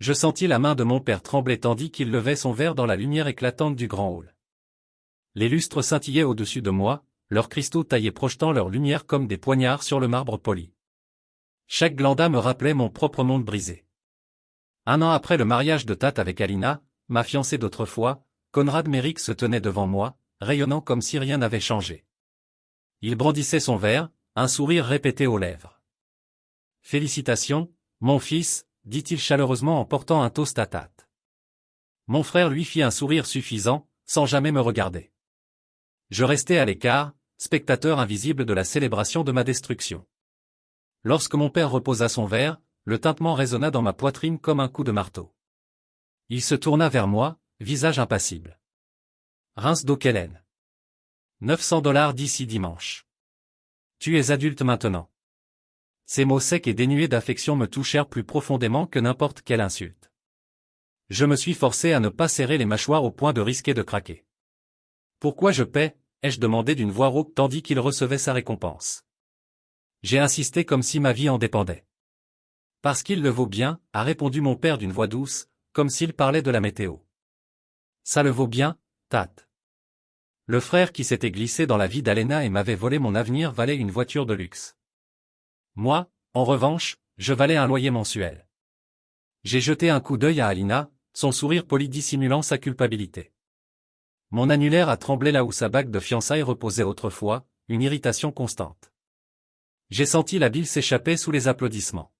Je sentis la main de mon père trembler tandis qu'il levait son verre dans la lumière éclatante du grand hall. Les lustres scintillaient au-dessus de moi, leurs cristaux taillés projetant leur lumière comme des poignards sur le marbre poli. Chaque glandat me rappelait mon propre monde brisé. 1 an après le mariage de Tate avec Alina, ma fiancée d'autrefois, Conrad Merrick se tenait devant moi, rayonnant comme si rien n'avait changé. Il brandissait son verre, un sourire répété aux lèvres. « Félicitations, mon fils », dit-il chaleureusement en portant un toast à Tate. Mon frère lui fit un sourire suffisant, sans jamais me regarder. Je restais à l'écart, spectateur invisible de la célébration de ma destruction. Lorsque mon père reposa son verre, le tintement résonna dans ma poitrine comme un coup de marteau. Il se tourna vers moi, visage impassible. Rince d'eau Kellen. 900 $ d'ici dimanche. Tu es adulte maintenant. Ces mots secs et dénués d'affection me touchèrent plus profondément que n'importe quelle insulte. Je me suis forcé à ne pas serrer les mâchoires au point de risquer de craquer. Pourquoi je paie, ai-je demandé d'une voix rauque tandis qu'il recevait sa récompense. J'ai insisté comme si ma vie en dépendait. Parce qu'il le vaut bien, a répondu mon père d'une voix douce, comme s'il parlait de la météo. Ça le vaut bien, Tate. Le frère qui s'était glissé dans la vie d'Alena et m'avait volé mon avenir valait une voiture de luxe. Moi, en revanche, je valais un loyer mensuel. J'ai jeté un coup d'œil à Alina, son sourire poli dissimulant sa culpabilité. Mon annulaire a tremblé là où sa bague de fiançailles reposait autrefois, une irritation constante. J'ai senti la bile s'échapper sous les applaudissements.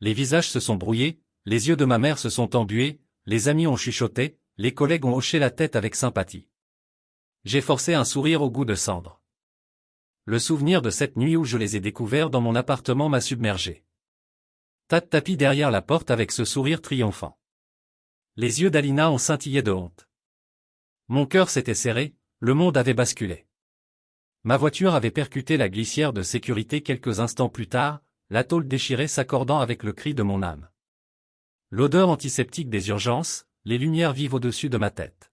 Les visages se sont brouillés, les yeux de ma mère se sont embués, les amis ont chuchoté, les collègues ont hoché la tête avec sympathie. J'ai forcé un sourire au goût de cendre. Le souvenir de cette nuit où je les ai découverts dans mon appartement m'a submergé. Tate tapit derrière la porte avec ce sourire triomphant. Les yeux d'Alina ont scintillé de honte. Mon cœur s'était serré, le monde avait basculé. Ma voiture avait percuté la glissière de sécurité quelques instants plus tard, la tôle déchirée s'accordant avec le cri de mon âme. L'odeur antiseptique des urgences, les lumières vives au-dessus de ma tête.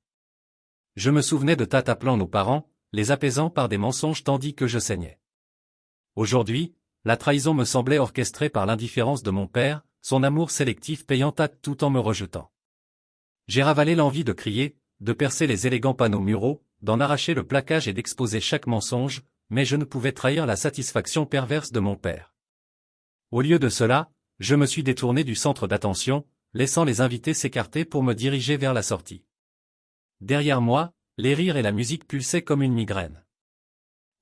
Je me souvenais de Tate appelant nos parents, les apaisant par des mensonges tandis que je saignais. Aujourd'hui, la trahison me semblait orchestrée par l'indifférence de mon père, son amour sélectif payant Tate tout en me rejetant. J'ai ravalé l'envie de crier, de percer les élégants panneaux muraux, d'en arracher le plaquage et d'exposer chaque mensonge, mais je ne pouvais trahir la satisfaction perverse de mon père. Au lieu de cela, je me suis détourné du centre d'attention, laissant les invités s'écarter pour me diriger vers la sortie. Derrière moi, les rires et la musique pulsaient comme une migraine.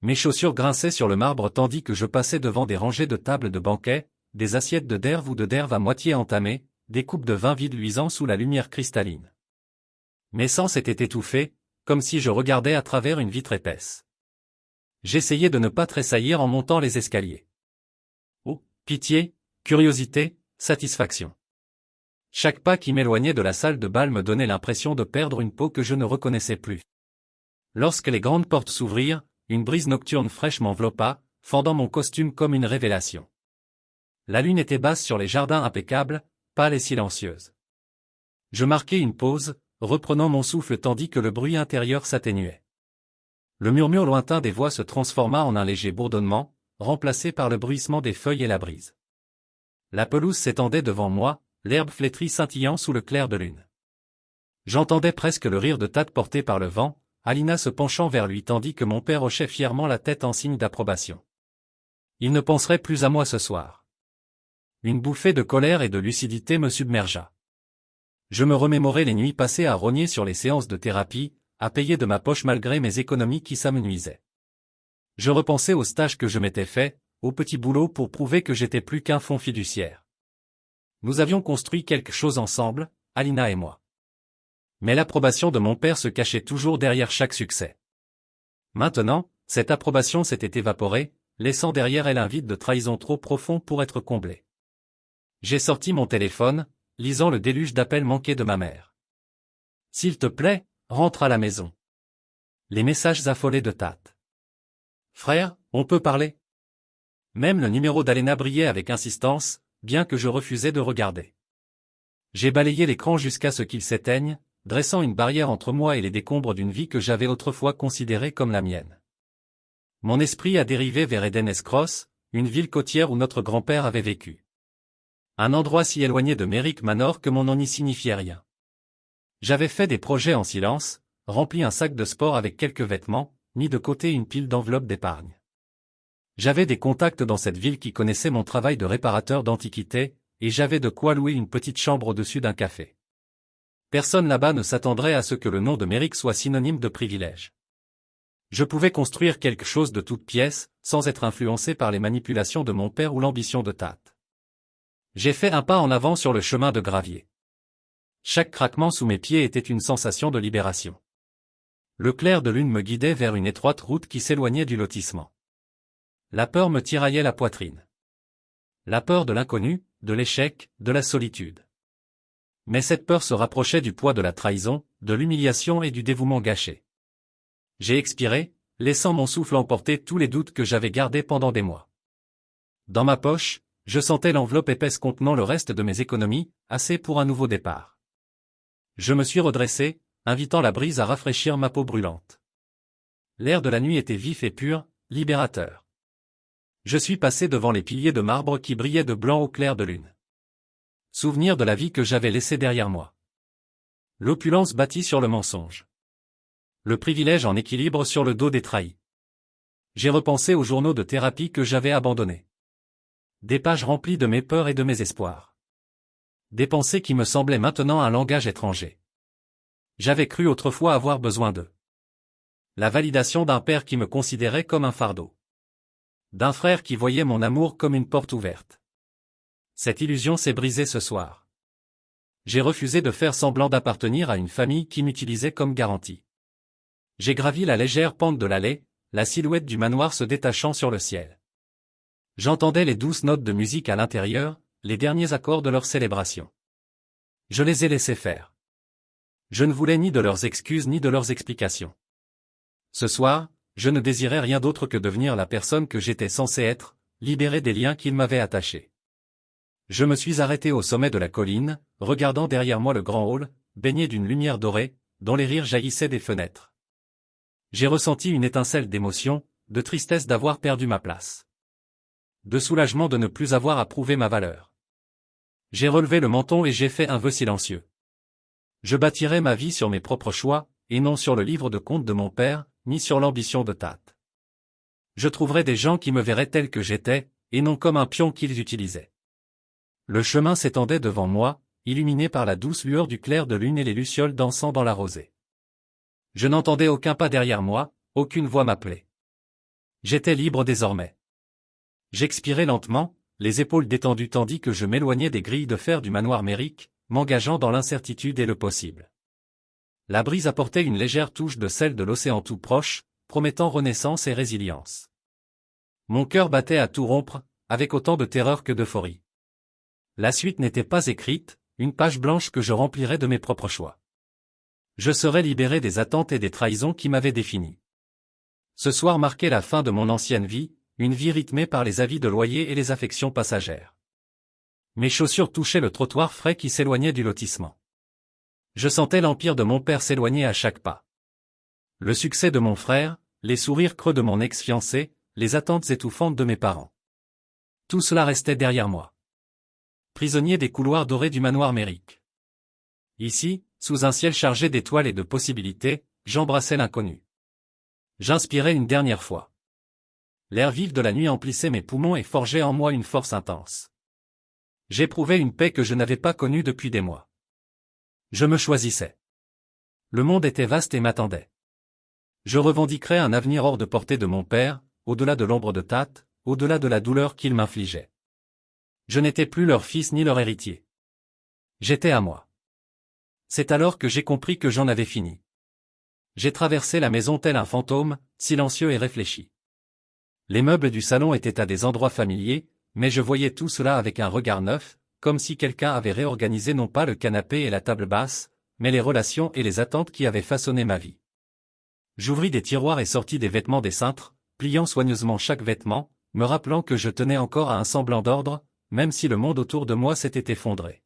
Mes chaussures grinçaient sur le marbre tandis que je passais devant des rangées de tables de banquet, des assiettes de derve ou de derve à moitié entamées, des coupes de vin vides luisant sous la lumière cristalline. Mes sens étaient étouffés, comme si je regardais à travers une vitre épaisse. J'essayais de ne pas tressaillir en montant les escaliers. Oh, pitié, curiosité, satisfaction. Chaque pas qui m'éloignait de la salle de bal me donnait l'impression de perdre une peau que je ne reconnaissais plus. Lorsque les grandes portes s'ouvrirent, une brise nocturne fraîche m'enveloppa, fendant mon costume comme une révélation. La lune était basse sur les jardins impeccables, pâle et silencieuse. Je marquai une pause, reprenant mon souffle tandis que le bruit intérieur s'atténuait. Le murmure lointain des voix se transforma en un léger bourdonnement, remplacé par le bruissement des feuilles et la brise. La pelouse s'étendait devant moi, l'herbe flétrie scintillant sous le clair de lune. J'entendais presque le rire de Tate porté par le vent, Alina se penchant vers lui tandis que mon père hochait fièrement la tête en signe d'approbation. Il ne penserait plus à moi ce soir. Une bouffée de colère et de lucidité me submergea. Je me remémorais les nuits passées à rogner sur les séances de thérapie, à payer de ma poche malgré mes économies qui s'amenuisaient. Je repensais aux stages que je m'étais faits, aux petits boulots pour prouver que j'étais plus qu'un fonds fiduciaire. Nous avions construit quelque chose ensemble, Alina et moi. Mais l'approbation de mon père se cachait toujours derrière chaque succès. Maintenant, cette approbation s'était évaporée, laissant derrière elle un vide de trahison trop profond pour être comblé. J'ai sorti mon téléphone, lisant le déluge d'appels manqués de ma mère. « S'il te plaît, rentre à la maison. » Les messages affolés de Tate. « Frère, on peut parler ?» Même le numéro d'Alena brillait avec insistance, bien que je refusais de regarder. J'ai balayé l'écran jusqu'à ce qu'il s'éteigne, dressant une barrière entre moi et les décombres d'une vie que j'avais autrefois considérée comme la mienne. Mon esprit a dérivé vers Eden's Cross, une ville côtière où notre grand-père avait vécu. Un endroit si éloigné de Merrick Manor que mon nom n'y signifiait rien. J'avais fait des projets en silence, rempli un sac de sport avec quelques vêtements, mis de côté une pile d'enveloppes d'épargne. J'avais des contacts dans cette ville qui connaissaient mon travail de réparateur d'antiquités, et j'avais de quoi louer une petite chambre au-dessus d'un café. Personne là-bas ne s'attendrait à ce que le nom de Merrick soit synonyme de privilège. Je pouvais construire quelque chose de toute pièce, sans être influencé par les manipulations de mon père ou l'ambition de Tate. J'ai fait un pas en avant sur le chemin de gravier. Chaque craquement sous mes pieds était une sensation de libération. Le clair de lune me guidait vers une étroite route qui s'éloignait du lotissement. La peur me tiraillait la poitrine. La peur de l'inconnu, de l'échec, de la solitude. Mais cette peur se rapprochait du poids de la trahison, de l'humiliation et du dévouement gâché. J'ai expiré, laissant mon souffle emporter tous les doutes que j'avais gardés pendant des mois. Dans ma poche, je sentais l'enveloppe épaisse contenant le reste de mes économies, assez pour un nouveau départ. Je me suis redressé, invitant la brise à rafraîchir ma peau brûlante. L'air de la nuit était vif et pur, libérateur. Je suis passé devant les piliers de marbre qui brillaient de blanc au clair de lune. Souvenir de la vie que j'avais laissée derrière moi. L'opulence bâtie sur le mensonge. Le privilège en équilibre sur le dos des trahis. J'ai repensé aux journaux de thérapie que j'avais abandonnés. Des pages remplies de mes peurs et de mes espoirs. Des pensées qui me semblaient maintenant un langage étranger. J'avais cru autrefois avoir besoin d'eux. La validation d'un père qui me considérait comme un fardeau. D'un frère qui voyait mon amour comme une porte ouverte. Cette illusion s'est brisée ce soir. J'ai refusé de faire semblant d'appartenir à une famille qui m'utilisait comme garantie. J'ai gravi la légère pente de l'allée, la silhouette du manoir se détachant sur le ciel. J'entendais les douces notes de musique à l'intérieur, les derniers accords de leur célébration. Je les ai laissés faire. Je ne voulais ni de leurs excuses ni de leurs explications. Ce soir, je ne désirais rien d'autre que devenir la personne que j'étais censé être, libéré des liens qu'ils m'avaient attaché. Je me suis arrêté au sommet de la colline, regardant derrière moi le grand hall, baigné d'une lumière dorée, dont les rires jaillissaient des fenêtres. J'ai ressenti une étincelle d'émotion, de tristesse d'avoir perdu ma place. De soulagement de ne plus avoir à prouver ma valeur. J'ai relevé le menton et j'ai fait un vœu silencieux. Je bâtirai ma vie sur mes propres choix, et non sur le livre de comptes de mon père, ni sur l'ambition de Tate. Je trouverai des gens qui me verraient tel que j'étais, et non comme un pion qu'ils utilisaient. Le chemin s'étendait devant moi, illuminé par la douce lueur du clair de lune et les lucioles dansant dans la rosée. Je n'entendais aucun pas derrière moi, aucune voix m'appelait. J'étais libre désormais. J'expirais lentement, les épaules détendues tandis que je m'éloignais des grilles de fer du manoir Merrick, m'engageant dans l'incertitude et le possible. La brise apportait une légère touche de celle de l'océan tout proche, promettant renaissance et résilience. Mon cœur battait à tout rompre, avec autant de terreur que d'euphorie. La suite n'était pas écrite, une page blanche que je remplirais de mes propres choix. Je serais libéré des attentes et des trahisons qui m'avaient défini. Ce soir marquait la fin de mon ancienne vie, une vie rythmée par les avis de loyer et les affections passagères. Mes chaussures touchaient le trottoir frais qui s'éloignait du lotissement. Je sentais l'empire de mon père s'éloigner à chaque pas. Le succès de mon frère, les sourires creux de mon ex-fiancé, les attentes étouffantes de mes parents. Tout cela restait derrière moi. Prisonnier des couloirs dorés du manoir Merrick. Ici, sous un ciel chargé d'étoiles et de possibilités, j'embrassais l'inconnu. J'inspirais une dernière fois. L'air vif de la nuit emplissait mes poumons et forgeait en moi une force intense. J'éprouvais une paix que je n'avais pas connue depuis des mois. Je me choisissais. Le monde était vaste et m'attendait. Je revendiquerais un avenir hors de portée de mon père, au-delà de l'ombre de Tate, au-delà de la douleur qu'il m'infligeait. Je n'étais plus leur fils ni leur héritier. J'étais à moi. C'est alors que j'ai compris que j'en avais fini. J'ai traversé la maison tel un fantôme, silencieux et réfléchi. Les meubles du salon étaient à des endroits familiers, mais je voyais tout cela avec un regard neuf, comme si quelqu'un avait réorganisé non pas le canapé et la table basse, mais les relations et les attentes qui avaient façonné ma vie. J'ouvris des tiroirs et sortis des vêtements des cintres, pliant soigneusement chaque vêtement, me rappelant que je tenais encore à un semblant d'ordre, même si le monde autour de moi s'était effondré.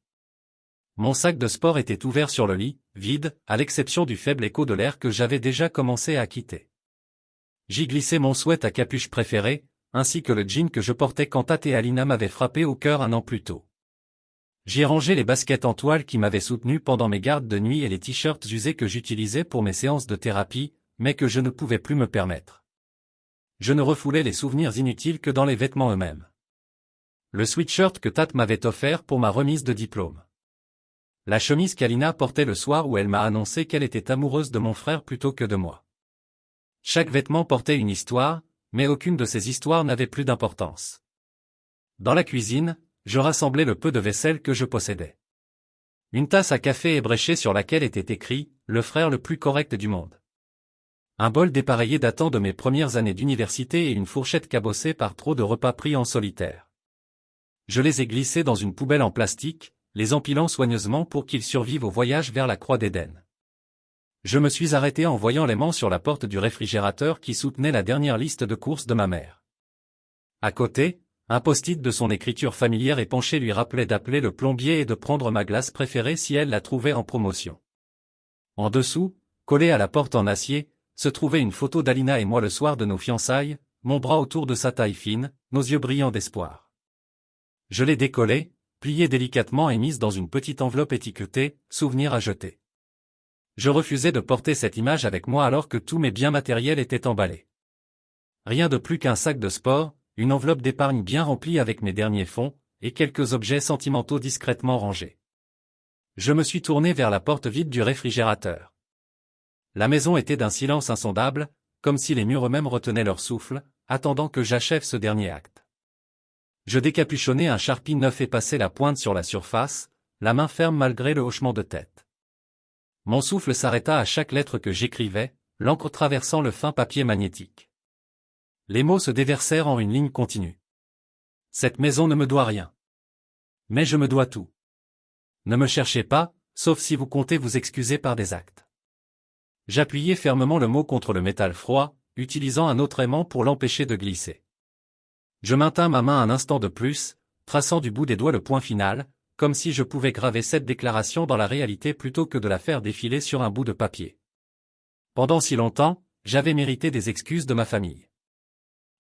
Mon sac de sport était ouvert sur le lit, vide, à l'exception du faible écho de l'air que j'avais déjà commencé à quitter. J'y glissai mon sweat à capuche préféré, ainsi que le jean que je portais quand Tate et Alina m'avaient frappé au cœur un an plus tôt. J'y ai rangé les baskets en toile qui m'avaient soutenu pendant mes gardes de nuit et les t-shirts usés que j'utilisais pour mes séances de thérapie, mais que je ne pouvais plus me permettre. Je ne refoulais les souvenirs inutiles que dans les vêtements eux-mêmes. Le sweatshirt que Tat m'avait offert pour ma remise de diplôme. La chemise qu'Alina portait le soir où elle m'a annoncé qu'elle était amoureuse de mon frère plutôt que de moi. Chaque vêtement portait une histoire, mais aucune de ces histoires n'avait plus d'importance. Dans la cuisine, je rassemblais le peu de vaisselle que je possédais. Une tasse à café ébréchée sur laquelle était écrit « Le frère le plus correct du monde ». Un bol dépareillé datant de mes premières années d'université et une fourchette cabossée par trop de repas pris en solitaire. Je les ai glissés dans une poubelle en plastique, les empilant soigneusement pour qu'ils survivent au voyage vers la Croix d'Éden. Je me suis arrêté en voyant l'aimant sur la porte du réfrigérateur qui soutenait la dernière liste de courses de ma mère. À côté, un post-it de son écriture familière épanchée lui rappelait d'appeler le plombier et de prendre ma glace préférée si elle la trouvait en promotion. En dessous, collée à la porte en acier, se trouvait une photo d'Alina et moi le soir de nos fiançailles, mon bras autour de sa taille fine, nos yeux brillants d'espoir. Je l'ai décollée, pliée délicatement et mise dans une petite enveloppe étiquetée « Souvenir à jeter ». Je refusais de porter cette image avec moi alors que tous mes biens matériels étaient emballés. Rien de plus qu'un sac de sport, une enveloppe d'épargne bien remplie avec mes derniers fonds, et quelques objets sentimentaux discrètement rangés. Je me suis tourné vers la porte vide du réfrigérateur. La maison était d'un silence insondable, comme si les murs eux-mêmes retenaient leur souffle, attendant que j'achève ce dernier acte. Je décapuchonnai un charpie neuf et passai la pointe sur la surface, la main ferme malgré le hochement de tête. Mon souffle s'arrêta à chaque lettre que j'écrivais, l'encre traversant le fin papier magnétique. Les mots se déversèrent en une ligne continue. Cette maison ne me doit rien. Mais je me dois tout. Ne me cherchez pas, sauf si vous comptez vous excuser par des actes. J'appuyai fermement le mot contre le métal froid, utilisant un autre aimant pour l'empêcher de glisser. Je maintins ma main un instant de plus, traçant du bout des doigts le point final, comme si je pouvais graver cette déclaration dans la réalité plutôt que de la faire défiler sur un bout de papier. Pendant si longtemps, j'avais mérité des excuses de ma famille.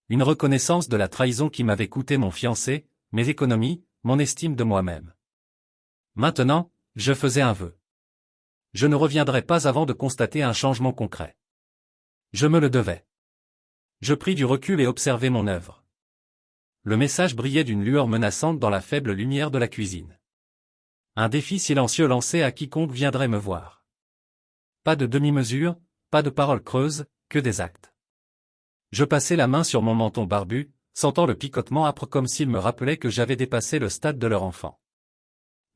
Une reconnaissance de la trahison qui m'avait coûté mon fiancé, mes économies, mon estime de moi-même. Maintenant, je faisais un vœu. Je ne reviendrai pas avant de constater un changement concret. Je me le devais. Je pris du recul et observai mon œuvre. Le message brillait d'une lueur menaçante dans la faible lumière de la cuisine. Un défi silencieux lancé à quiconque viendrait me voir. Pas de demi-mesure, pas de paroles creuses, que des actes. Je passai la main sur mon menton barbu, sentant le picotement âpre comme s'il me rappelait que j'avais dépassé le stade de leur enfant.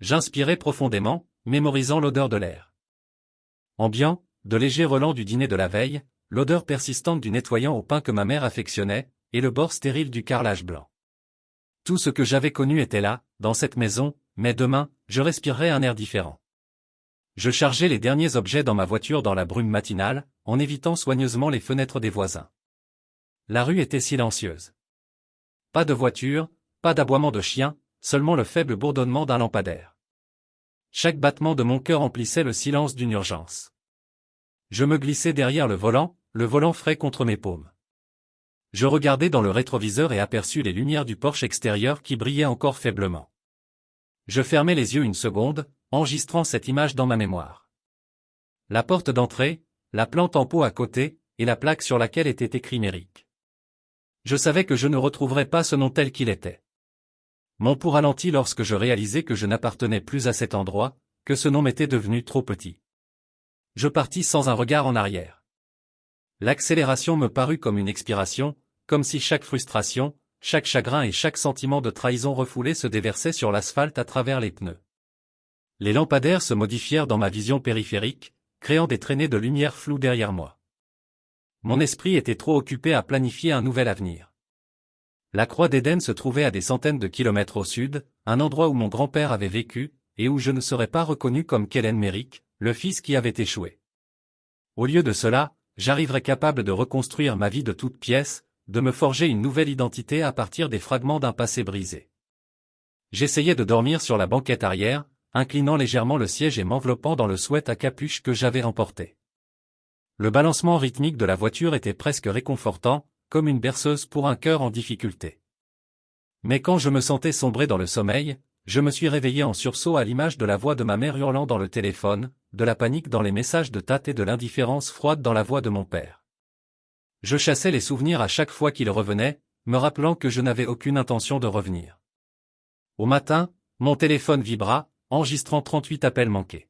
J'inspirais profondément, mémorisant l'odeur de l'air ambiant, de légers relents du dîner de la veille, l'odeur persistante du nettoyant au pain que ma mère affectionnait, et le bord stérile du carrelage blanc. Tout ce que j'avais connu était là, dans cette maison, mais demain, je respirerais un air différent. Je chargeai les derniers objets dans ma voiture dans la brume matinale, en évitant soigneusement les fenêtres des voisins. La rue était silencieuse. Pas de voiture, pas d'aboiement de chien, seulement le faible bourdonnement d'un lampadaire. Chaque battement de mon cœur emplissait le silence d'une urgence. Je me glissai derrière le volant frais contre mes paumes. Je regardai dans le rétroviseur et aperçus les lumières du porche extérieur qui brillaient encore faiblement. Je fermai les yeux une seconde, enregistrant cette image dans ma mémoire. La porte d'entrée, la plante en pot à côté, et la plaque sur laquelle était écrit Méric. Je savais que je ne retrouverais pas ce nom tel qu'il était. Mon pouls ralentit lorsque je réalisai que je n'appartenais plus à cet endroit, que ce nom m'était devenu trop petit. Je partis sans un regard en arrière. L'accélération me parut comme une expiration, comme si chaque frustration, chaque chagrin et chaque sentiment de trahison refoulé se déversait sur l'asphalte à travers les pneus. Les lampadaires se modifièrent dans ma vision périphérique, créant des traînées de lumière floue derrière moi. Mon esprit était trop occupé à planifier un nouvel avenir. La Croix d'Éden se trouvait à des centaines de kilomètres au sud, un endroit où mon grand-père avait vécu, et où je ne serais pas reconnu comme Kellen Méric, le fils qui avait échoué. Au lieu de cela, j'arriverais capable de reconstruire ma vie de toutes pièces, de me forger une nouvelle identité à partir des fragments d'un passé brisé. J'essayais de dormir sur la banquette arrière, inclinant légèrement le siège et m'enveloppant dans le sweat à capuche que j'avais emporté. Le balancement rythmique de la voiture était presque réconfortant, comme une berceuse pour un cœur en difficulté. Mais quand je me sentais sombrer dans le sommeil, je me suis réveillé en sursaut à l'image de la voix de ma mère hurlant dans le téléphone, de la panique dans les messages de Tate et de l'indifférence froide dans la voix de mon père. Je chassais les souvenirs à chaque fois qu'il revenait, me rappelant que je n'avais aucune intention de revenir. Au matin, mon téléphone vibra, enregistrant 38 appels manqués.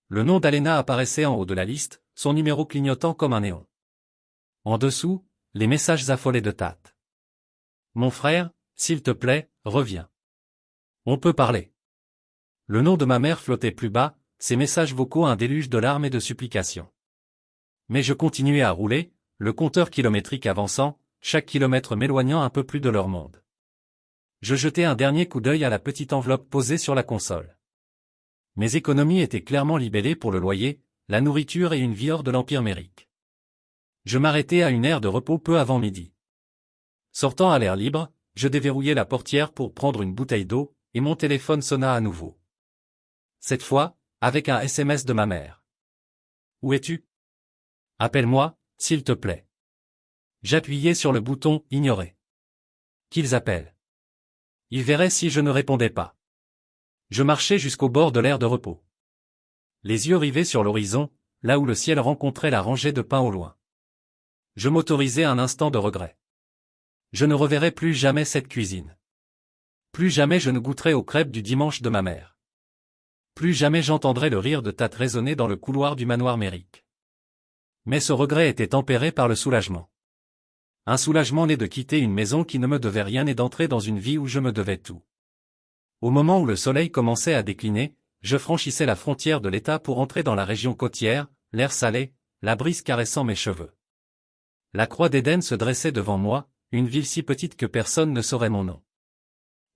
Le nom d'Alena apparaissait en haut de la liste, son numéro clignotant comme un néon. En dessous, les messages affolés de Tate. Mon frère, s'il te plaît, reviens. On peut parler. Le nom de ma mère flottait plus bas, ses messages vocaux un déluge de larmes et de supplications. Mais je continuais à rouler, le compteur kilométrique avançant, chaque kilomètre m'éloignant un peu plus de leur monde. Je jetai un dernier coup d'œil à la petite enveloppe posée sur la console. Mes économies étaient clairement libellées pour le loyer, la nourriture et une vie hors de l'Empire Mérique. Je m'arrêtai à une aire de repos peu avant midi. Sortant à l'air libre, je déverrouillai la portière pour prendre une bouteille d'eau, et mon téléphone sonna à nouveau. Cette fois, avec un SMS de ma mère. « Où es-tu ? Appelle-moi, s'il te plaît. » J'appuyai sur le bouton « Ignorer ». Qu'ils appellent. Ils verraient si je ne répondais pas. Je marchais jusqu'au bord de l'aire de repos. Les yeux rivés sur l'horizon, là où le ciel rencontrait la rangée de pins au loin. Je m'autorisai un instant de regret. Je ne reverrai plus jamais cette cuisine. Plus jamais je ne goûterai aux crêpes du dimanche de ma mère. Plus jamais j'entendrai le rire de Tate résonner dans le couloir du manoir Mérique. Mais ce regret était tempéré par le soulagement. Un soulagement né de quitter une maison qui ne me devait rien et d'entrer dans une vie où je me devais tout. Au moment où le soleil commençait à décliner, je franchissais la frontière de l'État pour entrer dans la région côtière, l'air salé, la brise caressant mes cheveux. La croix d'Éden se dressait devant moi, une ville si petite que personne ne saurait mon nom.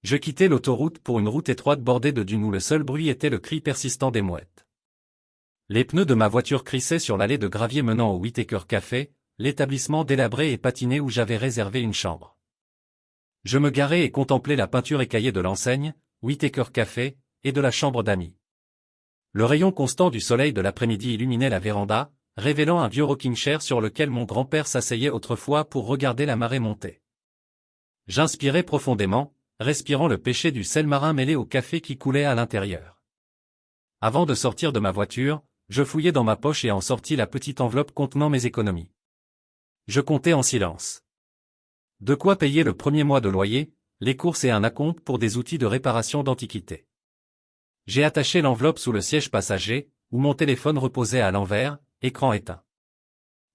Je quittai l'autoroute pour une route étroite bordée de dunes où le seul bruit était le cri persistant des mouettes. Les pneus de ma voiture crissaient sur l'allée de gravier menant au Whitaker Café, l'établissement délabré et patiné où j'avais réservé une chambre. Je me garai et contemplai la peinture écaillée de l'enseigne, Whitaker Café, et de la chambre d'amis. Le rayon constant du soleil de l'après-midi illuminait la véranda, révélant un vieux rocking chair sur lequel mon grand-père s'asseyait autrefois pour regarder la marée monter. J'inspirais profondément, respirant le pêché du sel marin mêlé au café qui coulait à l'intérieur. Avant de sortir de ma voiture, je fouillai dans ma poche et en sortis la petite enveloppe contenant mes économies. Je comptais en silence. De quoi payer le premier mois de loyer, les courses et un acompte pour des outils de réparation d'antiquités. J'ai attaché l'enveloppe sous le siège passager, où mon téléphone reposait à l'envers, écran éteint.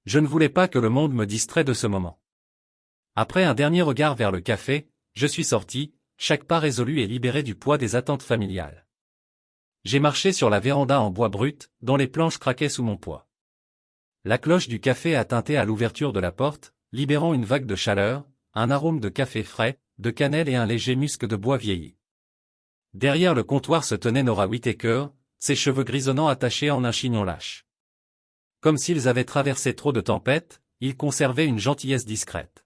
Je ne voulais pas que le monde me distrait de ce moment. Après un dernier regard vers le café, je suis sorti, chaque pas résolu et libéré du poids des attentes familiales. J'ai marché sur la véranda en bois brut, dont les planches craquaient sous mon poids. La cloche du café a tinté à l'ouverture de la porte, libérant une vague de chaleur, un arôme de café frais, de cannelle et un léger musc de bois vieilli. Derrière le comptoir se tenait Nora Whitaker, ses cheveux grisonnants attachés en un chignon lâche. Comme s'ils avaient traversé trop de tempêtes, ils conservaient une gentillesse discrète.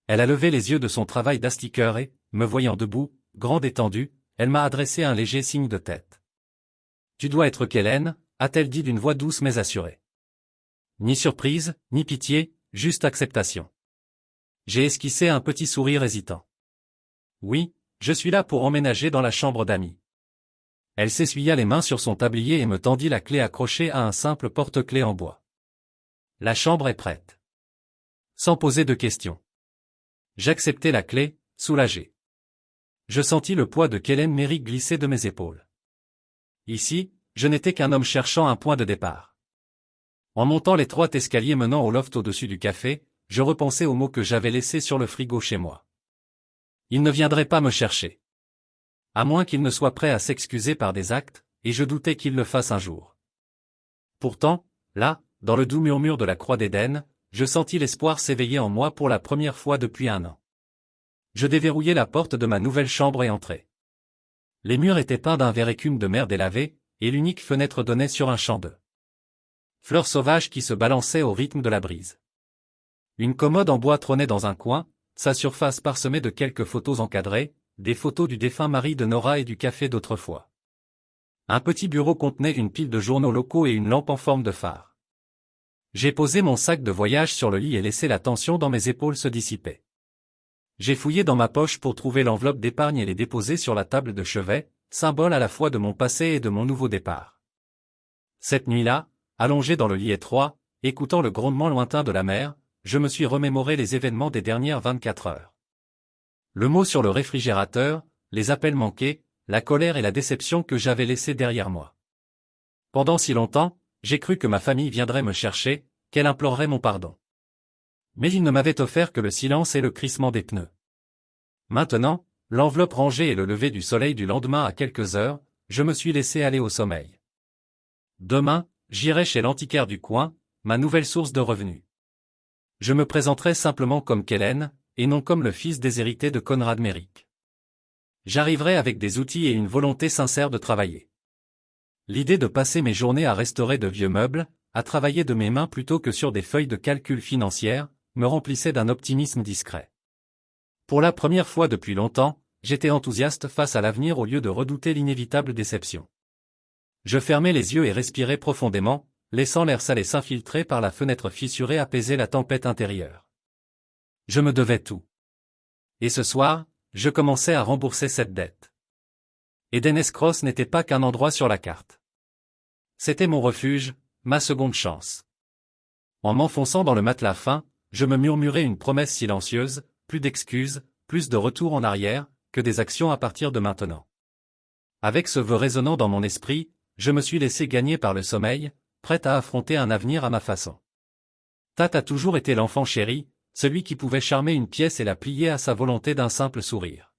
Elle a levé les yeux de son travail d'astiqueur et, me voyant debout, grande étendue, elle m'a adressé un léger signe de tête. « Tu dois être Kellen » a-t-elle dit d'une voix douce mais assurée. Ni surprise, ni pitié, juste acceptation. J'ai esquissé un petit sourire hésitant. Oui, je suis là pour emménager dans la chambre d'amis. Elle s'essuya les mains sur son tablier et me tendit la clé accrochée à un simple porte-clés en bois. La chambre est prête. Sans poser de questions. J'acceptai la clé, soulagé. Je sentis le poids de Kellen Mérique glisser de mes épaules. Ici, je n'étais qu'un homme cherchant un point de départ. En montant l'étroit escalier menant au loft au-dessus du café, je repensais aux mots que j'avais laissés sur le frigo chez moi. Il ne viendrait pas me chercher. À moins qu'il ne soit prêt à s'excuser par des actes, et je doutais qu'il le fasse un jour. Pourtant, là, dans le doux murmure de la croix d'Éden, je sentis l'espoir s'éveiller en moi pour la première fois depuis 1 an. Je déverrouillai la porte de ma nouvelle chambre et entrai. Les murs étaient peints d'un vert écume de mer délavé, et l'unique fenêtre donnait sur un champ de fleurs sauvages qui se balançaient au rythme de la brise. Une commode en bois trônait dans un coin, sa surface parsemée de quelques photos encadrées, des photos du défunt mari de Nora et du café d'autrefois. Un petit bureau contenait une pile de journaux locaux et une lampe en forme de phare. J'ai posé mon sac de voyage sur le lit et laissé la tension dans mes épaules se dissiper. J'ai fouillé dans ma poche pour trouver l'enveloppe d'épargne et les déposer sur la table de chevet, symbole à la fois de mon passé et de mon nouveau départ. Cette nuit-là, allongé dans le lit étroit, écoutant le grondement lointain de la mer, je me suis remémoré les événements des dernières 24 heures. Le mot sur le réfrigérateur, les appels manqués, la colère et la déception que j'avais laissés derrière moi. Pendant si longtemps, j'ai cru que ma famille viendrait me chercher, qu'elle implorerait mon pardon. Mais il ne m'avait offert que le silence et le crissement des pneus. Maintenant, l'enveloppe rangée et le lever du soleil du lendemain à quelques heures, je me suis laissé aller au sommeil. Demain, j'irai chez l'antiquaire du coin, ma nouvelle source de revenus. Je me présenterai simplement comme Kellen, et non comme le fils déshérité de Conrad Merrick. J'arriverai avec des outils et une volonté sincère de travailler. L'idée de passer mes journées à restaurer de vieux meubles, à travailler de mes mains plutôt que sur des feuilles de calcul financières, me remplissait d'un optimisme discret. Pour la première fois depuis longtemps, j'étais enthousiaste face à l'avenir au lieu de redouter l'inévitable déception. Je fermais les yeux et respirais profondément, laissant l'air salé s'infiltrer par la fenêtre fissurée apaiser la tempête intérieure. Je me devais tout. Et ce soir, je commençais à rembourser cette dette. Eden's Cross n'était pas qu'un endroit sur la carte. C'était mon refuge, ma seconde chance. En m'enfonçant dans le matelas fin, je me murmurais une promesse silencieuse, plus d'excuses, plus de retour en arrière, que des actions à partir de maintenant. Avec ce vœu résonnant dans mon esprit, je me suis laissé gagner par le sommeil, prêt à affronter un avenir à ma façon. Tat a toujours été l'enfant chéri, celui qui pouvait charmer une pièce et la plier à sa volonté d'un simple sourire.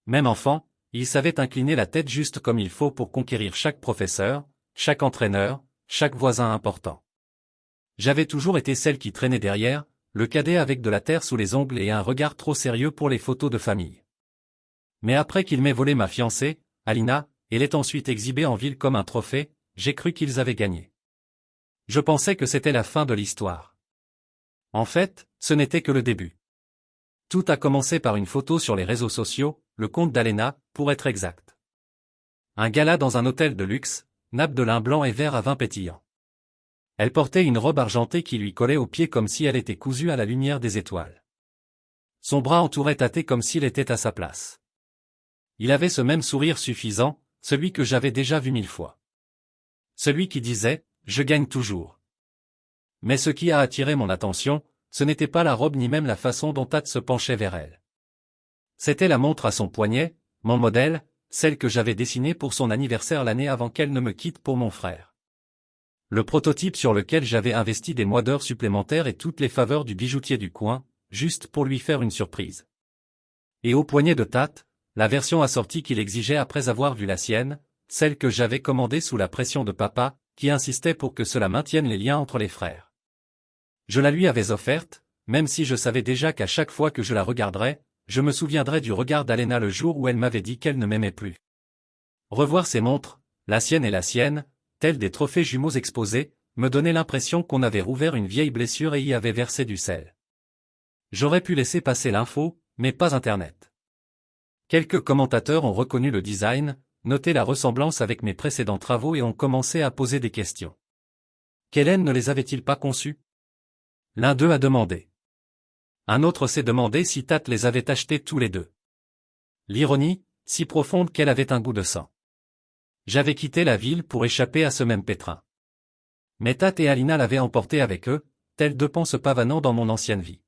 Même enfant, il savait incliner la tête juste comme il faut pour conquérir chaque professeur, chaque entraîneur, chaque voisin important. J'avais toujours été celle qui traînait derrière, le cadet avec de la terre sous les ongles et un regard trop sérieux pour les photos de famille. Mais après qu'il m'ait volé ma fiancée, Alina, et l'ait ensuite exhibée en ville comme un trophée, j'ai cru qu'ils avaient gagné. Je pensais que c'était la fin de l'histoire. En fait, ce n'était que le début. Tout a commencé par une photo sur les réseaux sociaux, le compte d'Alena, pour être exact. Un gala dans un hôtel de luxe, nappe de lin blanc et vert à vin pétillant. Elle portait une robe argentée qui lui collait aux pieds comme si elle était cousue à la lumière des étoiles. Son bras entourait Tate comme s'il était à sa place. Il avait ce même sourire suffisant, celui que j'avais déjà vu 1000 fois. Celui qui disait « Je gagne toujours ». Mais ce qui a attiré mon attention, ce n'était pas la robe ni même la façon dont Tate se penchait vers elle. C'était la montre à son poignet, mon modèle, celle que j'avais dessinée pour son anniversaire l'année avant qu'elle ne me quitte pour mon frère. Le prototype sur lequel j'avais investi des mois d'heures supplémentaires et toutes les faveurs du bijoutier du coin, juste pour lui faire une surprise. Et au poignet de Tate, la version assortie qu'il exigeait après avoir vu la sienne, celle que j'avais commandée sous la pression de papa, qui insistait pour que cela maintienne les liens entre les frères. Je la lui avais offerte, même si je savais déjà qu'à chaque fois que je la regarderais, je me souviendrais du regard d'Alena le jour où elle m'avait dit qu'elle ne m'aimait plus. Revoir ces montres, la sienne et la sienne, tels des trophées jumeaux exposés, me donnait l'impression qu'on avait rouvert une vieille blessure et y avait versé du sel. J'aurais pu laisser passer l'info, mais pas Internet. Quelques commentateurs ont reconnu le design, noté la ressemblance avec mes précédents travaux et ont commencé à poser des questions. Kellen ne les avait-il pas conçus? L'un d'eux a demandé. Un autre s'est demandé si Tate les avait achetés tous les deux. L'ironie, si profonde qu'elle avait un goût de sang. J'avais quitté la ville pour échapper à ce même pétrin. Mais Tate et Alina l'avaient emporté avec eux, tels deux pans se pavanant dans mon ancienne vie.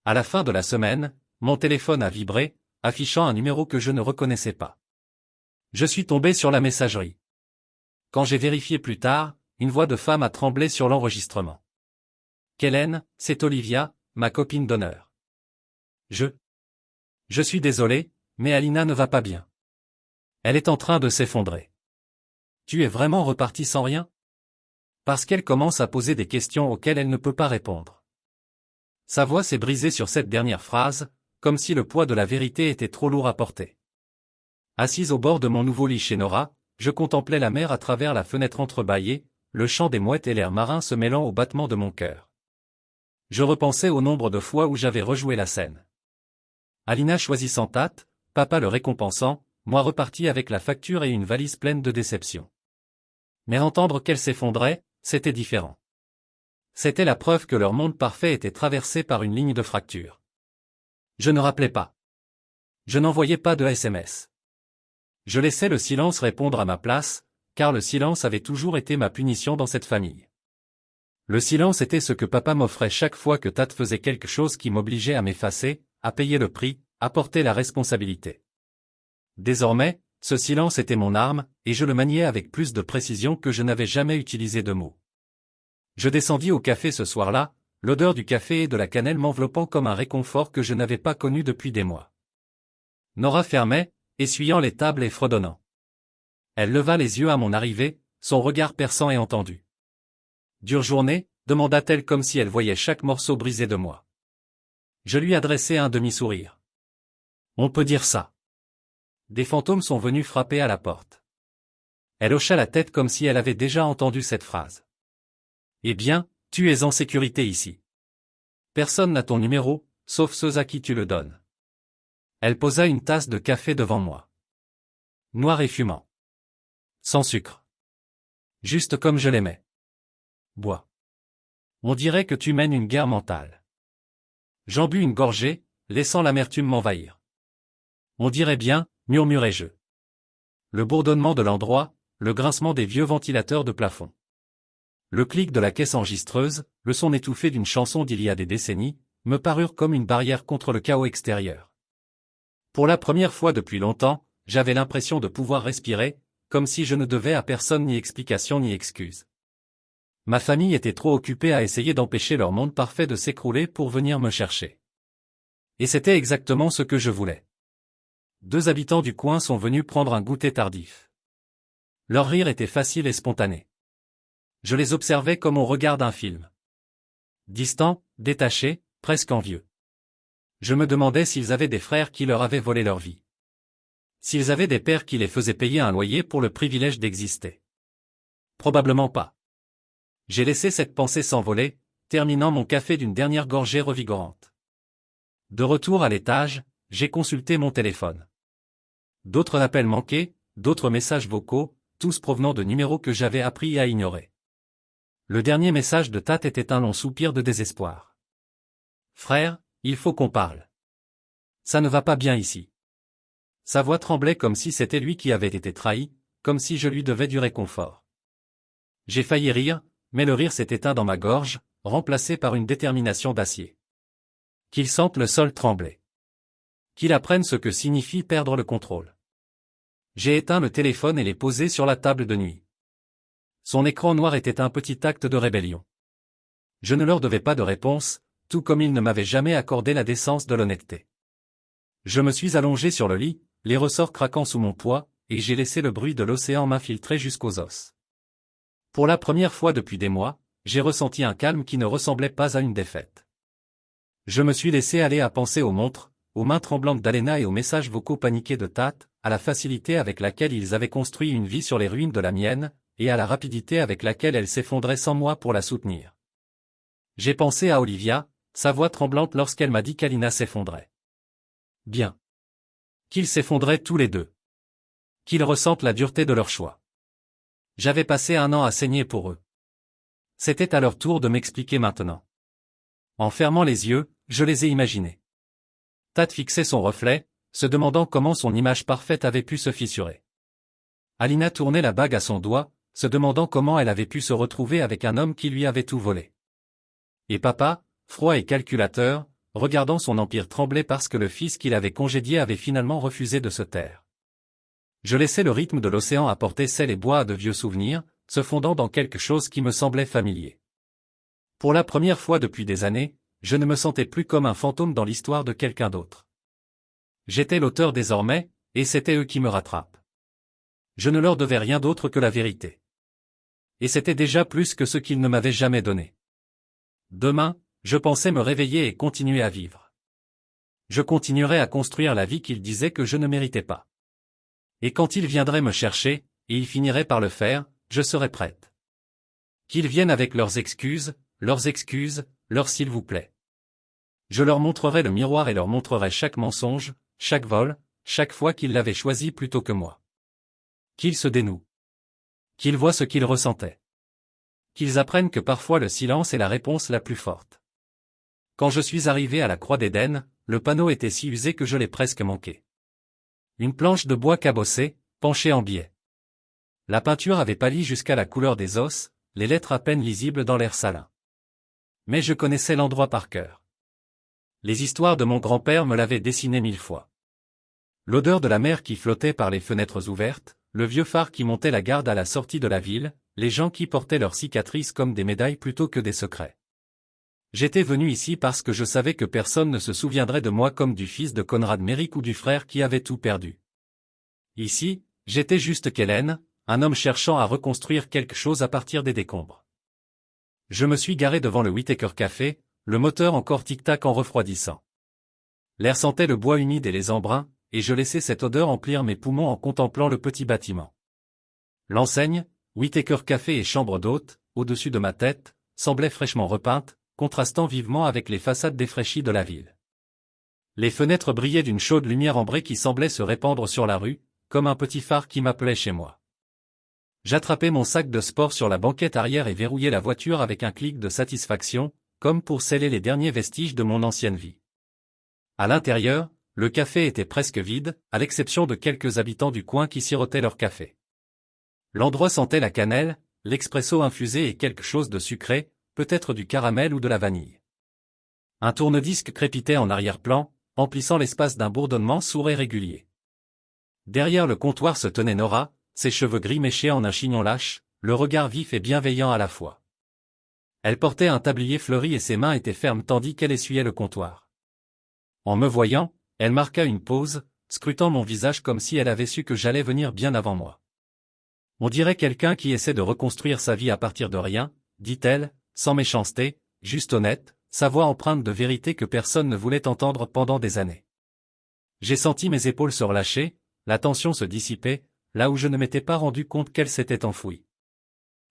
À la fin de la semaine, mon téléphone a vibré, affichant un numéro que je ne reconnaissais pas. Je suis tombé sur la messagerie. Quand j'ai vérifié plus tard, une voix de femme a tremblé sur l'enregistrement. Kellen, c'est Olivia, ma copine d'honneur. Je suis désolé, mais Alina ne va pas bien. Elle est en train de s'effondrer. Tu es vraiment reparti sans rien? Parce qu'elle commence à poser des questions auxquelles elle ne peut pas répondre. Sa voix s'est brisée sur cette dernière phrase, comme si le poids de la vérité était trop lourd à porter. Assise au bord de mon nouveau lit chez Nora, je contemplais la mer à travers la fenêtre entrebâillée, le chant des mouettes et l'air marin se mêlant au battement de mon cœur. Je repensais au nombre de fois où j'avais rejoué la scène. Alina choisissant Tate, papa le récompensant, moi reparti avec la facture et une valise pleine de déception. Mais entendre qu'elle s'effondrait, c'était différent. C'était la preuve que leur monde parfait était traversé par une ligne de fracture. Je ne rappelais pas. Je n'envoyais pas de SMS. Je laissais le silence répondre à ma place, car le silence avait toujours été ma punition dans cette famille. Le silence était ce que papa m'offrait chaque fois que Tat faisait quelque chose qui m'obligeait à m'effacer, à payer le prix, à porter la responsabilité. Désormais, ce silence était mon arme, et je le maniais avec plus de précision que je n'avais jamais utilisé de mots. Je descendis au café ce soir-là, l'odeur du café et de la cannelle m'enveloppant comme un réconfort que je n'avais pas connu depuis des mois. Nora fermait, essuyant les tables et fredonnant. Elle leva les yeux à mon arrivée, son regard perçant et entendu. « Dure journée ?» demanda-t-elle comme si elle voyait chaque morceau brisé de moi. Je lui adressai un demi-sourire. « On peut dire ça. » Des fantômes sont venus frapper à la porte. Elle hocha la tête comme si elle avait déjà entendu cette phrase. « Eh bien, tu es en sécurité ici. Personne n'a ton numéro, sauf ceux à qui tu le donnes. » Elle posa une tasse de café devant moi. Noir et fumant. Sans sucre. Juste comme je l'aimais. Bois. On dirait que tu mènes une guerre mentale. J'en bus une gorgée, laissant l'amertume m'envahir. On dirait bien, murmurai-je. Le bourdonnement de l'endroit, le grincement des vieux ventilateurs de plafond. Le clic de la caisse enregistreuse, le son étouffé d'une chanson d'il y a des décennies, me parurent comme une barrière contre le chaos extérieur. Pour la première fois depuis longtemps, j'avais l'impression de pouvoir respirer, comme si je ne devais à personne ni explication ni excuse. Ma famille était trop occupée à essayer d'empêcher leur monde parfait de s'écrouler pour venir me chercher. Et c'était exactement ce que je voulais. 2 habitants du coin sont venus prendre un goûter tardif. Leur rire était facile et spontané. Je les observais comme on regarde un film. Distants, détachés, presque envieux. Je me demandais s'ils avaient des frères qui leur avaient volé leur vie. S'ils avaient des pères qui les faisaient payer un loyer pour le privilège d'exister. Probablement pas. J'ai laissé cette pensée s'envoler, terminant mon café d'une dernière gorgée revigorante. De retour à l'étage, j'ai consulté mon téléphone. D'autres appels manqués, d'autres messages vocaux, tous provenant de numéros que j'avais appris à ignorer. Le dernier message de Tat était un long soupir de désespoir. « Frère, il faut qu'on parle. Ça ne va pas bien ici. » Sa voix tremblait comme si c'était lui qui avait été trahi, comme si je lui devais du réconfort. J'ai failli rire, mais le rire s'est éteint dans ma gorge, remplacé par une détermination d'acier. Qu'il sente le sol trembler. Qu'il apprenne ce que signifie perdre le contrôle. J'ai éteint le téléphone et l'ai posé sur la table de nuit. Son écran noir était un petit acte de rébellion. Je ne leur devais pas de réponse, tout comme ils ne m'avaient jamais accordé la décence de l'honnêteté. Je me suis allongé sur le lit, les ressorts craquant sous mon poids, et j'ai laissé le bruit de l'océan m'infiltrer jusqu'aux os. Pour la première fois depuis des mois, j'ai ressenti un calme qui ne ressemblait pas à une défaite. Je me suis laissé aller à penser aux montres, aux mains tremblantes d'Alena et aux messages vocaux paniqués de Tat, à la facilité avec laquelle ils avaient construit une vie sur les ruines de la mienne, et à la rapidité avec laquelle elle s'effondrait sans moi pour la soutenir. J'ai pensé à Olivia, sa voix tremblante lorsqu'elle m'a dit qu'Alina s'effondrait. Bien. Qu'ils s'effondraient tous les deux. Qu'ils ressentent la dureté de leur choix. J'avais passé 1 an à saigner pour eux. C'était à leur tour de m'expliquer maintenant. En fermant les yeux, je les ai imaginés. Tat fixait son reflet, se demandant comment son image parfaite avait pu se fissurer. Alina tournait la bague à son doigt, se demandant comment elle avait pu se retrouver avec un homme qui lui avait tout volé. Et papa, froid et calculateur, regardant son empire trembler parce que le fils qu'il avait congédié avait finalement refusé de se taire. Je laissais le rythme de l'océan apporter sel et bois à de vieux souvenirs, se fondant dans quelque chose qui me semblait familier. Pour la première fois depuis des années, je ne me sentais plus comme un fantôme dans l'histoire de quelqu'un d'autre. J'étais l'auteur désormais, et c'était eux qui me rattrapent. Je ne leur devais rien d'autre que la vérité. Et c'était déjà plus que ce qu'ils ne m'avaient jamais donné. Demain, je pensais me réveiller et continuer à vivre. Je continuerais à construire la vie qu'ils disaient que je ne méritais pas. Et quand ils viendraient me chercher, et ils finiraient par le faire, je serais prête. Qu'ils viennent avec leurs excuses, leur s'il vous plaît. Je leur montrerai le miroir et leur montrerai chaque mensonge, chaque vol, chaque fois qu'ils l'avaient choisi plutôt que moi. Qu'ils se dénouent. Qu'ils voient ce qu'ils ressentaient. Qu'ils apprennent que parfois le silence est la réponse la plus forte. Quand je suis arrivé à la Croix d'Éden, le panneau était si usé que je l'ai presque manqué. Une planche de bois cabossée, penchée en biais. La peinture avait pâli jusqu'à la couleur des os, les lettres à peine lisibles dans l'air salin. Mais je connaissais l'endroit par cœur. Les histoires de mon grand-père me l'avaient dessiné 1000 fois. L'odeur de la mer qui flottait par les fenêtres ouvertes, le vieux phare qui montait la garde à la sortie de la ville, les gens qui portaient leurs cicatrices comme des médailles plutôt que des secrets. J'étais venu ici parce que je savais que personne ne se souviendrait de moi comme du fils de Conrad Méric ou du frère qui avait tout perdu. Ici, j'étais juste Kellen, un homme cherchant à reconstruire quelque chose à partir des décombres. Je me suis garé devant le Whittaker Café, le moteur encore tic-tac en refroidissant. L'air sentait le bois humide et les embruns, et je laissais cette odeur emplir mes poumons en contemplant le petit bâtiment. L'enseigne, Whittaker Café et chambre d'hôte, au-dessus de ma tête, semblait fraîchement repeinte, contrastant vivement avec les façades défraîchies de la ville. Les fenêtres brillaient d'une chaude lumière ambrée qui semblait se répandre sur la rue, comme un petit phare qui m'appelait chez moi. J'attrapais mon sac de sport sur la banquette arrière et verrouillais la voiture avec un clic de satisfaction, comme pour sceller les derniers vestiges de mon ancienne vie. À l'intérieur, le café était presque vide, à l'exception de quelques habitants du coin qui sirotaient leur café. L'endroit sentait la cannelle, l'expresso infusé et quelque chose de sucré, peut-être du caramel ou de la vanille. Un tourne-disque crépitait en arrière-plan, emplissant l'espace d'un bourdonnement sourd et régulier. Derrière le comptoir se tenait Nora, ses cheveux gris méchés en un chignon lâche, le regard vif et bienveillant à la fois. Elle portait un tablier fleuri et ses mains étaient fermes tandis qu'elle essuyait le comptoir. En me voyant, elle marqua une pause, scrutant mon visage comme si elle avait su que j'allais venir bien avant moi. On dirait quelqu'un qui essaie de reconstruire sa vie à partir de rien, dit-elle, sans méchanceté, juste honnête, sa voix empreinte de vérité que personne ne voulait entendre pendant des années. J'ai senti mes épaules se relâcher, la tension se dissiper, là où je ne m'étais pas rendu compte qu'elle s'était enfouie.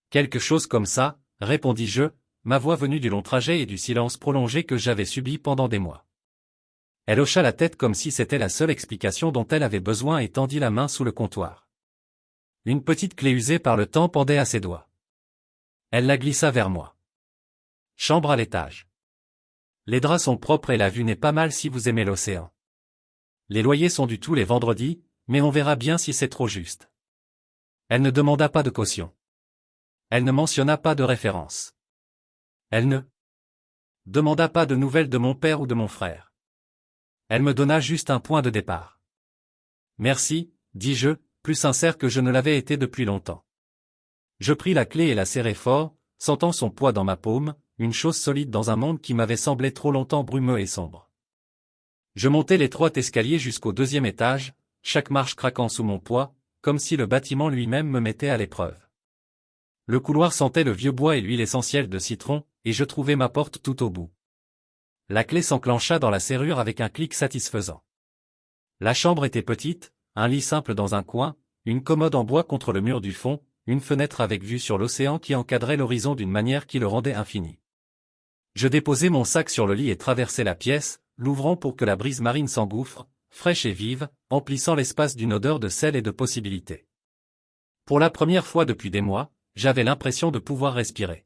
Quelque chose comme ça, répondis-je, ma voix venue du long trajet et du silence prolongé que j'avais subi pendant des mois. Elle hocha la tête comme si c'était la seule explication dont elle avait besoin et tendit la main sous le comptoir. Une petite clé usée par le temps pendait à ses doigts. Elle la glissa vers moi. Chambre à l'étage. Les draps sont propres et la vue n'est pas mal si vous aimez l'océan. Les loyers sont dus tous les vendredis, mais on verra bien si c'est trop juste. Elle ne demanda pas de caution. Elle ne mentionna pas de référence. Elle ne demanda pas de nouvelles de mon père ou de mon frère. Elle me donna juste un point de départ. Merci, dis-je, plus sincère que je ne l'avais été depuis longtemps. Je pris la clé et la serrai fort, sentant son poids dans ma paume, une chose solide dans un monde qui m'avait semblé trop longtemps brumeux et sombre. Je montai l'étroit escalier jusqu'au 2e étage, chaque marche craquant sous mon poids, comme si le bâtiment lui-même me mettait à l'épreuve. Le couloir sentait le vieux bois et l'huile essentielle de citron, et je trouvai ma porte tout au bout. La clé s'enclencha dans la serrure avec un clic satisfaisant. La chambre était petite, un lit simple dans un coin, une commode en bois contre le mur du fond, une fenêtre avec vue sur l'océan qui encadrait l'horizon d'une manière qui le rendait infini. Je déposai mon sac sur le lit et traversai la pièce, l'ouvrant pour que la brise marine s'engouffre, fraîche et vive, emplissant l'espace d'une odeur de sel et de possibilités. Pour la première fois depuis des mois, j'avais l'impression de pouvoir respirer.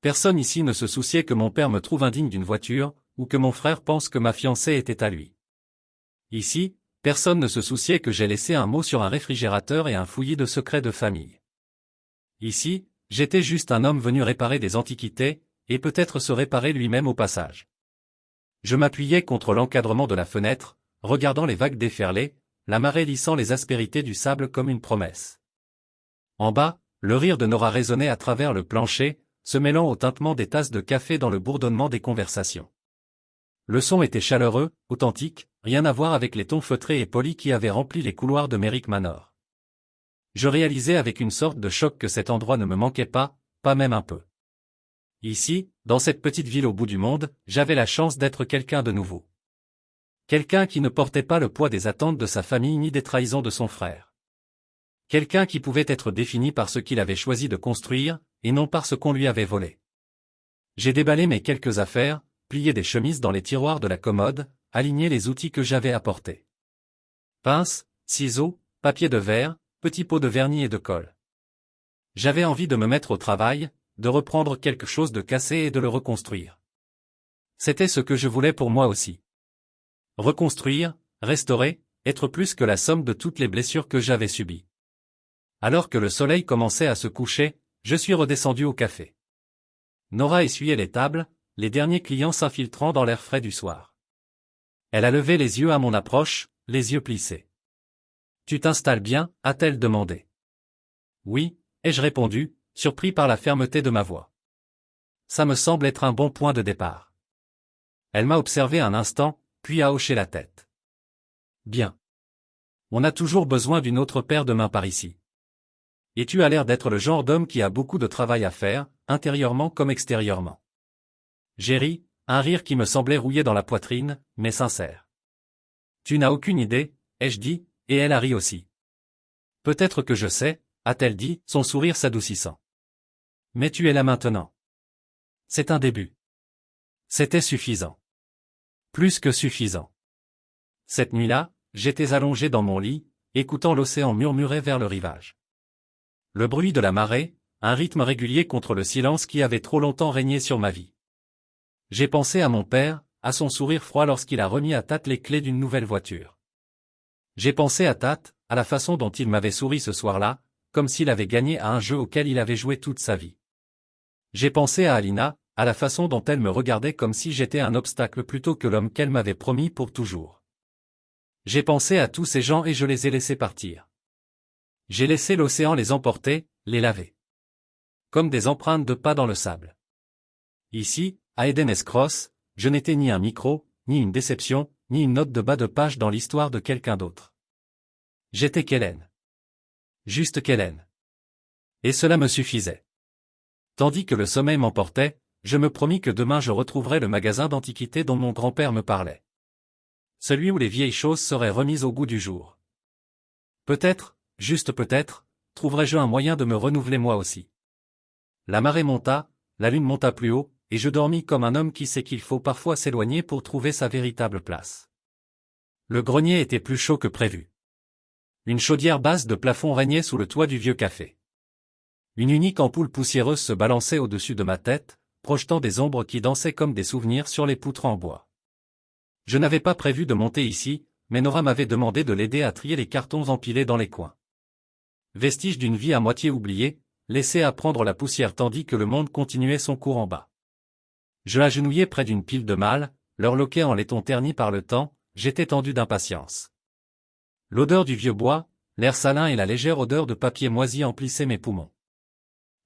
Personne ici ne se souciait que mon père me trouve indigne d'une voiture, ou que mon frère pense que ma fiancée était à lui. Ici, personne ne se souciait que j'ai laissé un mot sur un réfrigérateur et un fouillis de secrets de famille. Ici, j'étais juste un homme venu réparer des antiquités, et peut-être se réparer lui-même au passage. Je m'appuyais contre l'encadrement de la fenêtre, regardant les vagues déferler, la marée lissant les aspérités du sable comme une promesse. En bas, le rire de Nora résonnait à travers le plancher, se mêlant au tintement des tasses de café dans le bourdonnement des conversations. Le son était chaleureux, authentique, rien à voir avec les tons feutrés et polis qui avaient rempli les couloirs de Merrick Manor. Je réalisais avec une sorte de choc que cet endroit ne me manquait pas même un peu. Ici, dans cette petite ville au bout du monde, j'avais la chance d'être quelqu'un de nouveau. Quelqu'un qui ne portait pas le poids des attentes de sa famille ni des trahisons de son frère. Quelqu'un qui pouvait être défini par ce qu'il avait choisi de construire, et non par ce qu'on lui avait volé. J'ai déballé mes quelques affaires, plié des chemises dans les tiroirs de la commode, aligné les outils que j'avais apportés. Pince, ciseaux, papier de verre, petits pots de vernis et de colle. J'avais envie de me mettre au travail, de reprendre quelque chose de cassé et de le reconstruire. C'était ce que je voulais pour moi aussi. Reconstruire, restaurer, être plus que la somme de toutes les blessures que j'avais subies. Alors que le soleil commençait à se coucher, je suis redescendu au café. Nora essuyait les tables, les derniers clients s'infiltrant dans l'air frais du soir. Elle a levé les yeux à mon approche, les yeux plissés. « Tu t'installes bien ?» a-t-elle demandé. « Oui », ai-je répondu, surpris par la fermeté de ma voix. « Ça me semble être un bon point de départ. » Elle m'a observé un instant, puis a hoché la tête. « Bien. On a toujours besoin d'une autre paire de mains par ici. Et tu as l'air d'être le genre d'homme qui a beaucoup de travail à faire, intérieurement comme extérieurement. » J'ai ri, un rire qui me semblait rouillé dans la poitrine, mais sincère. « Tu n'as aucune idée, ai-je dit, et elle a ri aussi. »« Peut-être que je sais, » a-t-elle dit, son sourire s'adoucissant. « Mais tu es là maintenant. C'est un début. » C'était suffisant. Plus que suffisant. Cette nuit-là, j'étais allongé dans mon lit, écoutant l'océan murmurer vers le rivage. Le bruit de la marée, un rythme régulier contre le silence qui avait trop longtemps régné sur ma vie. J'ai pensé à mon père, à son sourire froid lorsqu'il a remis à Tat les clés d'une nouvelle voiture. J'ai pensé à Tat, à la façon dont il m'avait souri ce soir-là, comme s'il avait gagné à un jeu auquel il avait joué toute sa vie. J'ai pensé à Alina, à la façon dont elle me regardait comme si j'étais un obstacle plutôt que l'homme qu'elle m'avait promis pour toujours. J'ai pensé à tous ces gens et je les ai laissés partir. J'ai laissé l'océan les emporter, les laver. Comme des empreintes de pas dans le sable. Ici, à Eden's Cross, je n'étais ni un micro, ni une déception, ni une note de bas de page dans l'histoire de quelqu'un d'autre. J'étais Kellen. Juste Kellen. Et cela me suffisait. Tandis que le sommeil m'emportait, je me promis que demain je retrouverais le magasin d'antiquités dont mon grand-père me parlait. Celui où les vieilles choses seraient remises au goût du jour. Peut-être, juste peut-être, trouverais-je un moyen de me renouveler moi aussi. La marée monta, la lune monta plus haut, et je dormis comme un homme qui sait qu'il faut parfois s'éloigner pour trouver sa véritable place. Le grenier était plus chaud que prévu. Une chaudière basse de plafond régnait sous le toit du vieux café. Une unique ampoule poussiéreuse se balançait au-dessus de ma tête, projetant des ombres qui dansaient comme des souvenirs sur les poutres en bois. Je n'avais pas prévu de monter ici, mais Nora m'avait demandé de l'aider à trier les cartons empilés dans les coins. Vestige d'une vie à moitié oubliée, laissée à prendre la poussière tandis que le monde continuait son cours en bas. Je agenouillais près d'une pile de malles, leur loquet en laiton terni par le temps, j'étais tendu d'impatience. L'odeur du vieux bois, l'air salin et la légère odeur de papier moisi emplissaient mes poumons.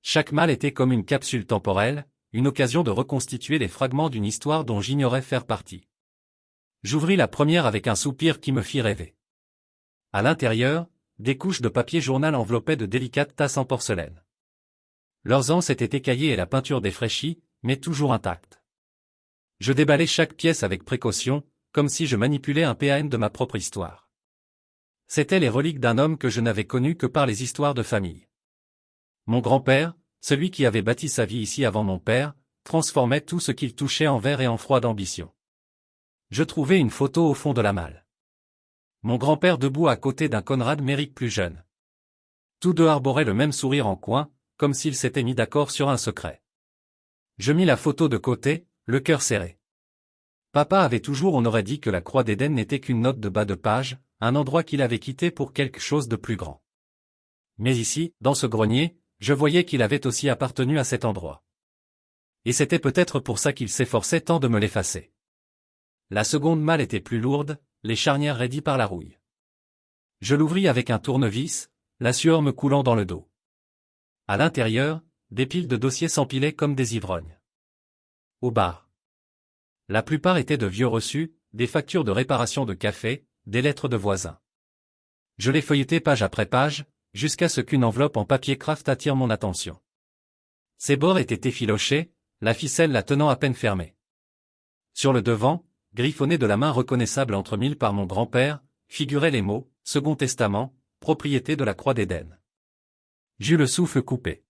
Chaque malle était comme une capsule temporelle, une occasion de reconstituer les fragments d'une histoire dont j'ignorais faire partie. J'ouvris la première avec un soupir qui me fit rêver. À l'intérieur, des couches de papier journal enveloppaient de délicates tasses en porcelaine. Leurs anses étaient écaillées et la peinture défraîchie, mais toujours intacte. Je déballai chaque pièce avec précaution, comme si je manipulais un PAN de ma propre histoire. C'étaient les reliques d'un homme que je n'avais connu que par les histoires de famille. Mon grand-père, celui qui avait bâti sa vie ici avant mon père, transformait tout ce qu'il touchait en verre et en froide ambition. Je trouvai une photo au fond de la malle. Mon grand-père debout à côté d'un Conrad Merrick plus jeune. Tous deux arboraient le même sourire en coin, comme s'ils s'étaient mis d'accord sur un secret. Je mis la photo de côté, le cœur serré. Papa avait toujours on aurait dit que la croix d'Éden n'était qu'une note de bas de page, un endroit qu'il avait quitté pour quelque chose de plus grand. Mais ici, dans ce grenier, je voyais qu'il avait aussi appartenu à cet endroit. Et c'était peut-être pour ça qu'il s'efforçait tant de me l'effacer. La seconde malle était plus lourde, les charnières raidies par la rouille. Je l'ouvris avec un tournevis, la sueur me coulant dans le dos. À l'intérieur, des piles de dossiers s'empilaient comme des ivrognes. Au bar. La plupart étaient de vieux reçus, des factures de réparation de café, des lettres de voisins. Je les feuilletai page après page, jusqu'à ce qu'une enveloppe en papier craft attire mon attention. Ses bords étaient effilochés, la ficelle la tenant à peine fermée. Sur le devant, griffonné de la main reconnaissable entre mille par mon grand-père, figuraient les mots « Second Testament, propriété de la Croix d'Éden ». J'eus le souffle coupé.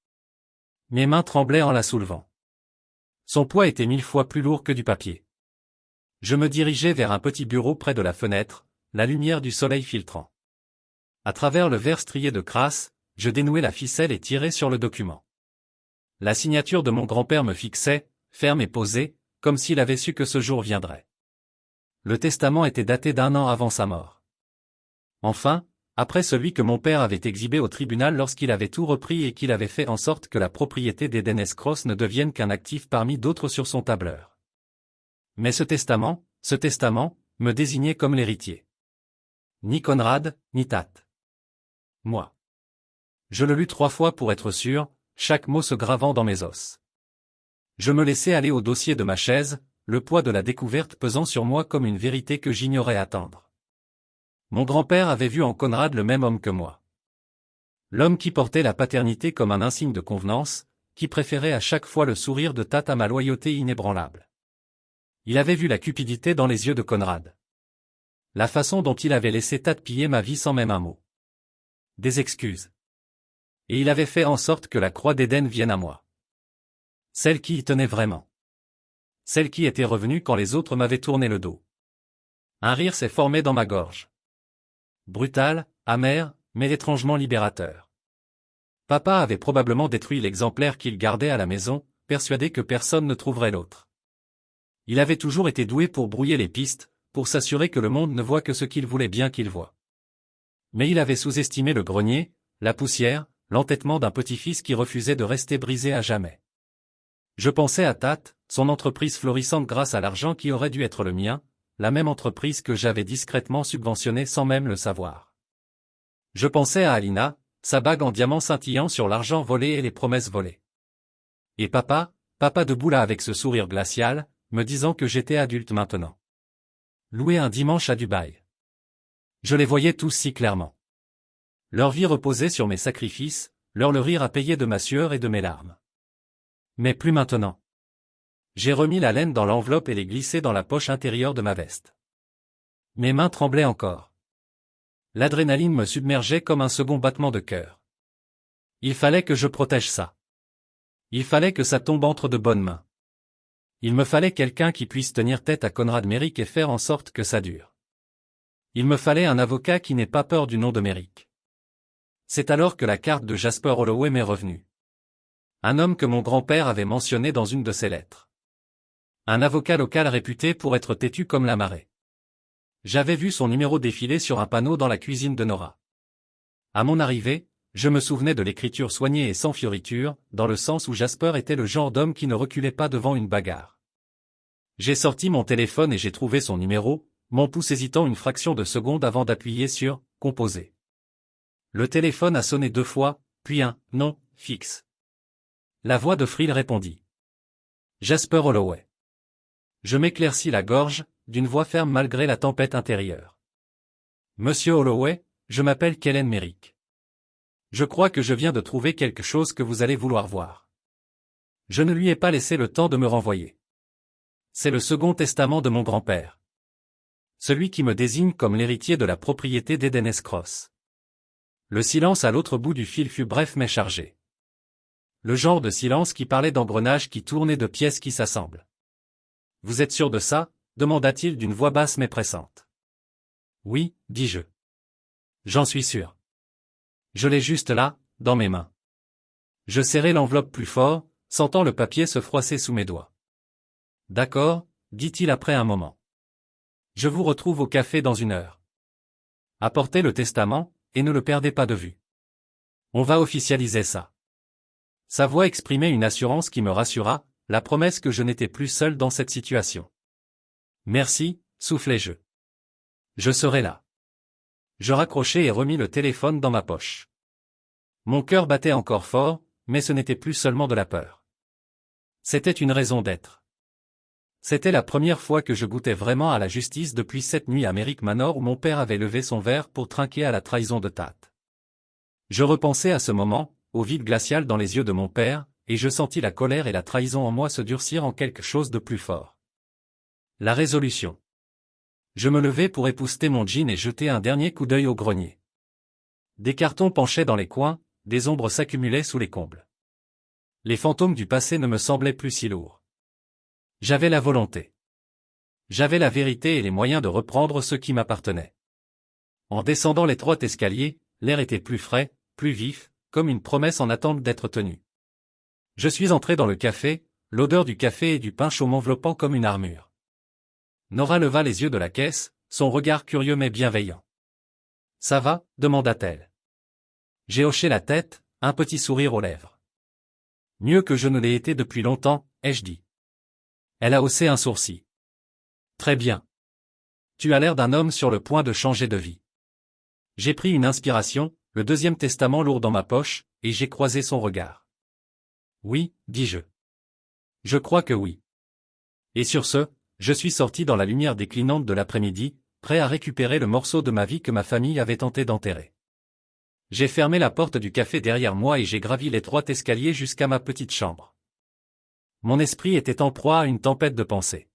Mes mains tremblaient en la soulevant. Son poids était 1000 fois plus lourd que du papier. Je me dirigeai vers un petit bureau près de la fenêtre, la lumière du soleil filtrant. À travers le verre strié de crasse, je dénouai la ficelle et tirai sur le document. La signature de mon grand-père me fixait, ferme et posée, comme s'il avait su que ce jour viendrait. Le testament était daté d'1 an avant sa mort. Enfin, après celui que mon père avait exhibé au tribunal lorsqu'il avait tout repris et qu'il avait fait en sorte que la propriété d'Eden's Cross ne devienne qu'un actif parmi d'autres sur son tableur. Mais ce testament, me désignait comme l'héritier. Ni Conrad, ni Tat. Moi. Je le lus 3 fois pour être sûr, chaque mot se gravant dans mes os. Je me laissai aller au dossier de ma chaise, le poids de la découverte pesant sur moi comme une vérité que j'ignorais attendre. Mon grand-père avait vu en Conrad le même homme que moi. L'homme qui portait la paternité comme un insigne de convenance, qui préférait à chaque fois le sourire de Tat à ma loyauté inébranlable. Il avait vu la cupidité dans les yeux de Conrad. La façon dont il avait laissé Tat piller ma vie sans même un mot. Des excuses. Et il avait fait en sorte que la croix d'Éden vienne à moi. Celle qui y tenait vraiment. Celle qui était revenue quand les autres m'avaient tourné le dos. Un rire s'est formé dans ma gorge. Brutal, amer, mais étrangement libérateur. Papa avait probablement détruit l'exemplaire qu'il gardait à la maison, persuadé que personne ne trouverait l'autre. Il avait toujours été doué pour brouiller les pistes, pour s'assurer que le monde ne voit que ce qu'il voulait bien qu'il voie. Mais il avait sous-estimé le grenier, la poussière, l'entêtement d'un petit-fils qui refusait de rester brisé à jamais. Je pensais à Tat, son entreprise florissante grâce à l'argent qui aurait dû être le mien, la même entreprise que j'avais discrètement subventionnée sans même le savoir. Je pensais à Alina, sa bague en diamant scintillant sur l'argent volé et les promesses volées. Et papa debout là avec ce sourire glacial, me disant que j'étais adulte maintenant. Loué un dimanche à Dubaï. Je les voyais tous si clairement. Leur vie reposait sur mes sacrifices, leur le rire à payer de ma sueur et de mes larmes. Mais plus maintenant. J'ai remis la laine dans l'enveloppe et l'ai glissée dans la poche intérieure de ma veste. Mes mains tremblaient encore. L'adrénaline me submergeait comme un second battement de cœur. Il fallait que je protège ça. Il fallait que ça tombe entre de bonnes mains. Il me fallait quelqu'un qui puisse tenir tête à Conrad Merrick et faire en sorte que ça dure. Il me fallait un avocat qui n'ait pas peur du nom de Merrick. C'est alors que la carte de Jasper Holloway m'est revenue. Un homme que mon grand-père avait mentionné dans une de ses lettres. Un avocat local réputé pour être têtu comme la marée. J'avais vu son numéro défiler sur un panneau dans la cuisine de Nora. À mon arrivée, je me souvenais de l'écriture soignée et sans fioriture, dans le sens où Jasper était le genre d'homme qui ne reculait pas devant une bagarre. J'ai sorti mon téléphone et j'ai trouvé son numéro, mon pouce hésitant une fraction de seconde avant d'appuyer sur « Composer ». Le téléphone a sonné 2 fois, puis un « Non » fixe. La voix de Frill répondit. Jasper Holloway. Je m'éclaircis la gorge, d'une voix ferme malgré la tempête intérieure. Monsieur Holloway, je m'appelle Kellen Merrick. Je crois que je viens de trouver quelque chose que vous allez vouloir voir. Je ne lui ai pas laissé le temps de me renvoyer. C'est le second testament de mon grand-père. Celui qui me désigne comme l'héritier de la propriété d'Eden's Cross. Le silence à l'autre bout du fil fut bref mais chargé. Le genre de silence qui parlait d'engrenages qui tournent et de pièces qui s'assemblent. Vous êtes sûr de ça? Demanda-t-il d'une voix basse mais pressante. Oui, dis-je. J'en suis sûr. Je l'ai juste là, dans mes mains. Je serrai l'enveloppe plus fort, sentant le papier se froisser sous mes doigts. D'accord, dit-il après un moment. Je vous retrouve au café dans 1 heure. Apportez le testament, et ne le perdez pas de vue. On va officialiser ça. Sa voix exprimait une assurance qui me rassura, la promesse que je n'étais plus seul dans cette situation. Merci, soufflai-je. Je serai là. Je raccrochai et remis le téléphone dans ma poche. Mon cœur battait encore fort, mais ce n'était plus seulement de la peur. C'était une raison d'être. C'était la première fois que je goûtais vraiment à la justice depuis cette nuit à Merrick Manor où mon père avait levé son verre pour trinquer à la trahison de Tat. Je repensai à ce moment, au vide glacial dans les yeux de mon père, et je sentis la colère et la trahison en moi se durcir en quelque chose de plus fort. La résolution. Je me levai pour épousseter mon jean et jeter un dernier coup d'œil au grenier. Des cartons penchaient dans les coins, des ombres s'accumulaient sous les combles. Les fantômes du passé ne me semblaient plus si lourds. J'avais la volonté. J'avais la vérité et les moyens de reprendre ce qui m'appartenait. En descendant l'étroit escalier, l'air était plus frais, plus vif, comme une promesse en attente d'être tenue. Je suis entré dans le café, l'odeur du café et du pain chaud m'enveloppant comme une armure. Nora leva les yeux de la caisse, son regard curieux mais bienveillant. Ça va? Demanda-t-elle. J'ai hoché la tête, un petit sourire aux lèvres. Mieux que je ne l'ai été depuis longtemps, ai-je dit. Elle a haussé un sourcil. Très bien. Tu as l'air d'un homme sur le point de changer de vie. J'ai pris une inspiration, le deuxième testament lourd dans ma poche, et j'ai croisé son regard. Oui, dis-je. Je crois que oui. Et sur ce, je suis sorti dans la lumière déclinante de l'après-midi, prêt à récupérer le morceau de ma vie que ma famille avait tenté d'enterrer. J'ai fermé la porte du café derrière moi et j'ai gravi l'étroit escalier jusqu'à ma petite chambre. Mon esprit était en proie à une tempête de pensées.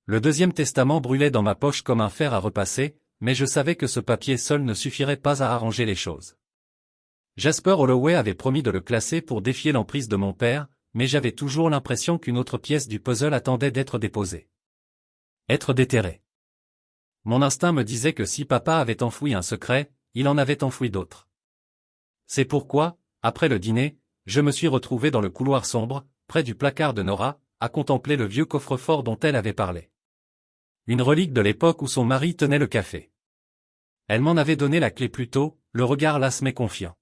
Le deuxième testament brûlait dans ma poche comme un fer à repasser, mais je savais que ce papier seul ne suffirait pas à arranger les choses. Jasper Holloway avait promis de le classer pour défier l'emprise de mon père, mais j'avais toujours l'impression qu'une autre pièce du puzzle attendait d'être déposée. Être déterré. Mon instinct me disait que si papa avait enfoui un secret, il en avait enfoui d'autres. C'est pourquoi, après le dîner, je me suis retrouvé dans le couloir sombre, près du placard de Nora, à contempler le vieux coffre-fort dont elle avait parlé. Une relique de l'époque où son mari tenait le café. Elle m'en avait donné la clé plus tôt, le regard las mais confiant.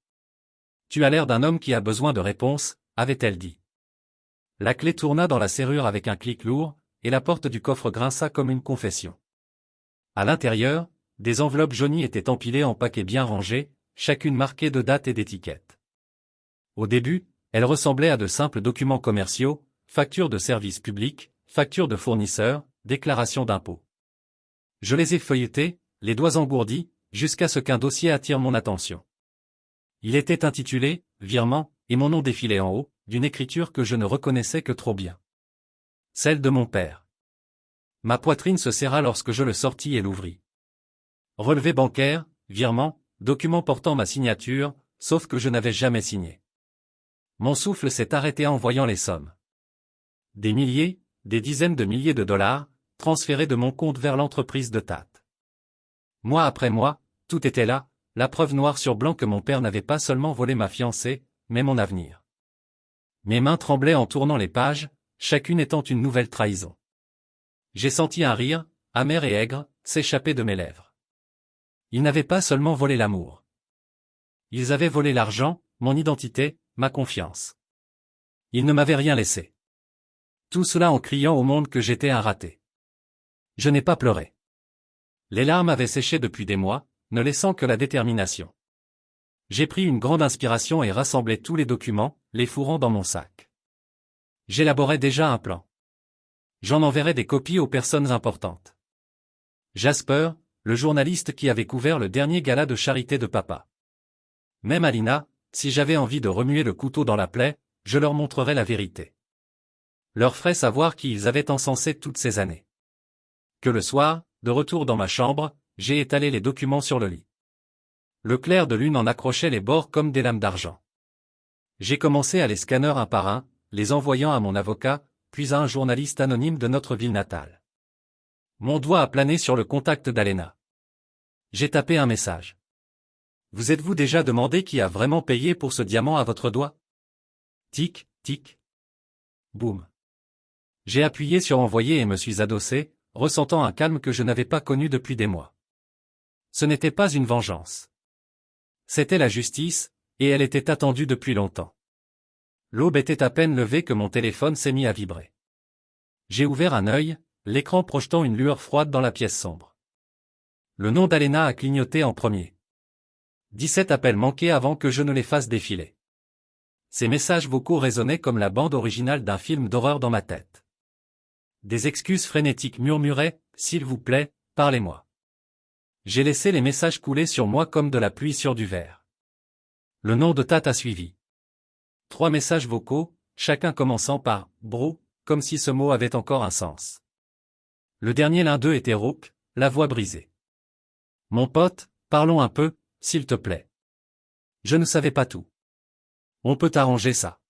Tu as l'air d'un homme qui a besoin de réponses, avait-elle dit. La clé tourna dans la serrure avec un clic lourd, et la porte du coffre grinça comme une confession. À l'intérieur, des enveloppes jaunies étaient empilées en paquets bien rangés, chacune marquée de date et d'étiquette. Au début, elles ressemblaient à de simples documents commerciaux, factures de services publics, factures de fournisseurs, déclarations d'impôts. Je les ai feuilletées, les doigts engourdis, jusqu'à ce qu'un dossier attire mon attention. Il était intitulé « Virement » et mon nom défilait en haut, d'une écriture que je ne reconnaissais que trop bien. Celle de mon père. Ma poitrine se serra lorsque je le sortis et l'ouvris. Relevé bancaire, virement, document portant ma signature, sauf que je n'avais jamais signé. Mon souffle s'est arrêté en voyant les sommes. Des milliers, des dizaines de milliers de dollars, transférés de mon compte vers l'entreprise de Tate. Mois après mois, tout était là, la preuve noire sur blanc que mon père n'avait pas seulement volé ma fiancée, mais mon avenir. Mes mains tremblaient en tournant les pages, chacune étant une nouvelle trahison. J'ai senti un rire, amer et aigre, s'échapper de mes lèvres. Ils n'avaient pas seulement volé l'amour. Ils avaient volé l'argent, mon identité, ma confiance. Ils ne m'avaient rien laissé. Tout cela en criant au monde que j'étais un raté. Je n'ai pas pleuré. Les larmes avaient séché depuis des mois, ne laissant que la détermination. J'ai pris une grande inspiration et rassemblé tous les documents, les fourrant dans mon sac. J'élaborais déjà un plan. J'en enverrai des copies aux personnes importantes. Jasper, le journaliste qui avait couvert le dernier gala de charité de papa. Même Alina, si j'avais envie de remuer le couteau dans la plaie, je leur montrerais la vérité. Leur ferais savoir qui ils avaient encensé toutes ces années. Que le soir, de retour dans ma chambre, j'ai étalé les documents sur le lit. Le clair de lune en accrochait les bords comme des lames d'argent. J'ai commencé à les scanner un par un, les envoyant à mon avocat, puis à un journaliste anonyme de notre ville natale. Mon doigt a plané sur le contact d'Alena. J'ai tapé un message. Vous êtes-vous déjà demandé qui a vraiment payé pour ce diamant à votre doigt? Tic, tic. Boum. J'ai appuyé sur envoyer et me suis adossé, ressentant un calme que je n'avais pas connu depuis des mois. Ce n'était pas une vengeance. C'était la justice, et elle était attendue depuis longtemps. L'aube était à peine levée que mon téléphone s'est mis à vibrer. J'ai ouvert un œil, l'écran projetant une lueur froide dans la pièce sombre. Le nom d'Alena a clignoté en premier. 17 appels manqués avant que je ne les fasse défiler. Ces messages vocaux résonnaient comme la bande originale d'un film d'horreur dans ma tête. Des excuses frénétiques murmuraient, « S'il vous plaît, parlez-moi ». J'ai laissé les messages couler sur moi comme de la pluie sur du verre. Le nom de Tate a suivi. 3 messages vocaux, chacun commençant par « bro », comme si ce mot avait encore un sens. Le dernier l'un d'eux était rauque, la voix brisée. « Mon pote, parlons un peu, s'il te plaît. Je ne savais pas tout. On peut arranger ça. »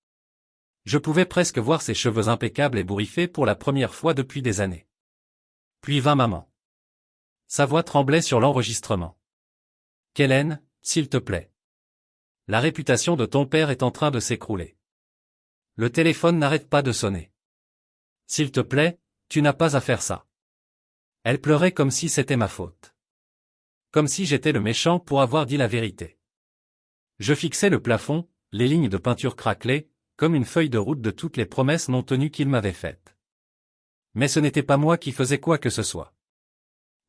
Je pouvais presque voir ses cheveux impeccables et bourriffés pour la première fois depuis des années. Puis vint maman. Sa voix tremblait sur l'enregistrement. « Kellen, s'il te plaît. La réputation de ton père est en train de s'écrouler. Le téléphone n'arrête pas de sonner. S'il te plaît, tu n'as pas à faire ça. Elle pleurait comme si c'était ma faute. Comme si j'étais le méchant pour avoir dit la vérité. Je fixais le plafond, les lignes de peinture craquelaient, comme une feuille de route de toutes les promesses non tenues qu'il m'avait faites. Mais ce n'était pas moi qui faisais quoi que ce soit.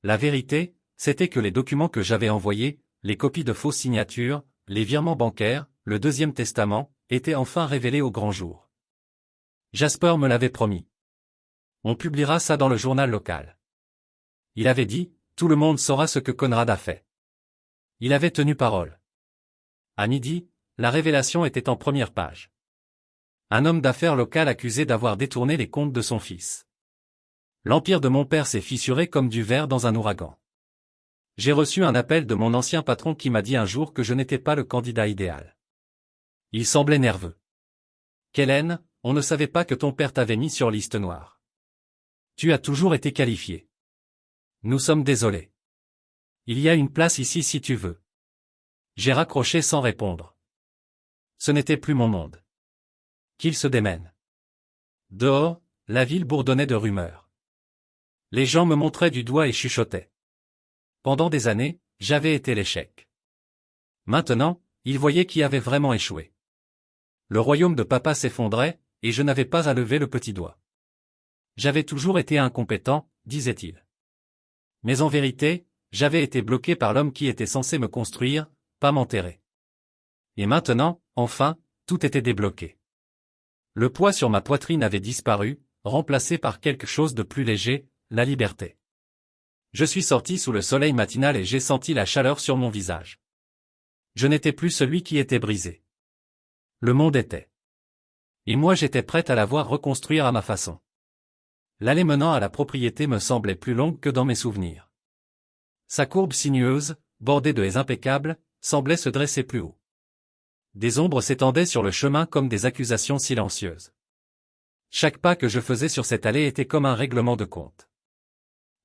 La vérité, c'était que les documents que j'avais envoyés, les copies de fausses signatures, les virements bancaires, le deuxième testament, étaient enfin révélés au grand jour. Jasper me l'avait promis. On publiera ça dans le journal local. Il avait dit, tout le monde saura ce que Conrad a fait. Il avait tenu parole. À midi, la révélation était en première page. Un homme d'affaires local accusé d'avoir détourné les comptes de son fils. L'empire de mon père s'est fissuré comme du verre dans un ouragan. J'ai reçu un appel de mon ancien patron qui m'a dit un jour que je n'étais pas le candidat idéal. Il semblait nerveux. Kellen, on ne savait pas que ton père t'avait mis sur liste noire. Tu as toujours été qualifié. Nous sommes désolés. Il y a une place ici si tu veux. J'ai raccroché sans répondre. Ce n'était plus mon monde. Qu'il se démène. Dehors, la ville bourdonnait de rumeurs. Les gens me montraient du doigt et chuchotaient. Pendant des années, j'avais été l'échec. Maintenant, ils voyaient qui avait vraiment échoué. Le royaume de papa s'effondrait, et je n'avais pas à lever le petit doigt. J'avais toujours été incompétent, disait-il. Mais en vérité, j'avais été bloqué par l'homme qui était censé me construire, pas m'enterrer. Et maintenant, enfin, tout était débloqué. Le poids sur ma poitrine avait disparu, remplacé par quelque chose de plus léger, la liberté. Je suis sorti sous le soleil matinal et j'ai senti la chaleur sur mon visage. Je n'étais plus celui qui était brisé. Le monde était. Et moi j'étais prêt à la voir reconstruire à ma façon. L'allée menant à la propriété me semblait plus longue que dans mes souvenirs. Sa courbe sinueuse, bordée de haies impeccables, semblait se dresser plus haut. Des ombres s'étendaient sur le chemin comme des accusations silencieuses. Chaque pas que je faisais sur cette allée était comme un règlement de compte.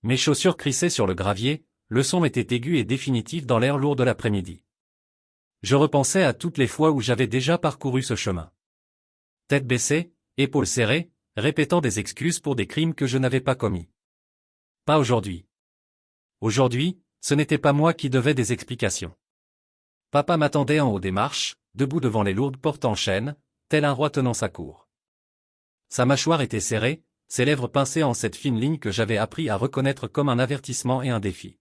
Mes chaussures crissaient sur le gravier, le son était aigu et définitif dans l'air lourd de l'après-midi. Je repensais à toutes les fois où j'avais déjà parcouru ce chemin. Tête baissée, épaules serrées, répétant des excuses pour des crimes que je n'avais pas commis. Pas aujourd'hui. Aujourd'hui, ce n'était pas moi qui devais des explications. Papa m'attendait en haut des marches, debout devant les lourdes portes en chêne, tel un roi tenant sa cour. Sa mâchoire était serrée, ses lèvres pincées en cette fine ligne que j'avais appris à reconnaître comme un avertissement et un défi.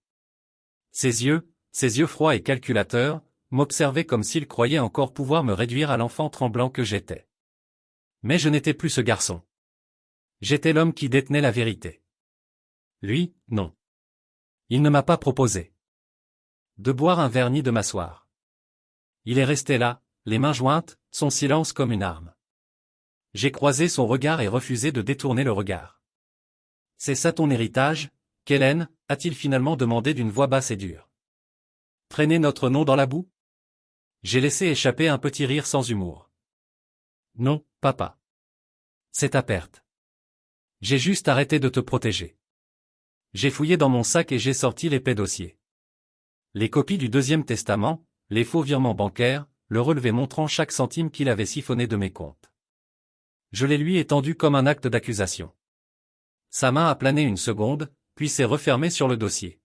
Ses yeux froids et calculateurs, m'observaient comme s'il croyait encore pouvoir me réduire à l'enfant tremblant que j'étais. Mais je n'étais plus ce garçon. J'étais l'homme qui détenait la vérité. Lui, non. Il ne m'a pas proposé de boire un verre ni de m'asseoir. Il est resté là, les mains jointes, son silence comme une arme. J'ai croisé son regard et refusé de détourner le regard. C'est ça ton héritage, Kellen, a-t-il finalement demandé d'une voix basse et dure. Traîner notre nom dans la boue? J'ai laissé échapper un petit rire sans humour. Non, papa. C'est ta perte. J'ai juste arrêté de te protéger. J'ai fouillé dans mon sac et j'ai sorti l'épais dossier. Les copies du deuxième testament, les faux virements bancaires, le relevé montrant chaque centime qu'il avait siphonné de mes comptes. Je les lui ai tendus comme un acte d'accusation. Sa main a plané une seconde, puis s'est refermée sur le dossier.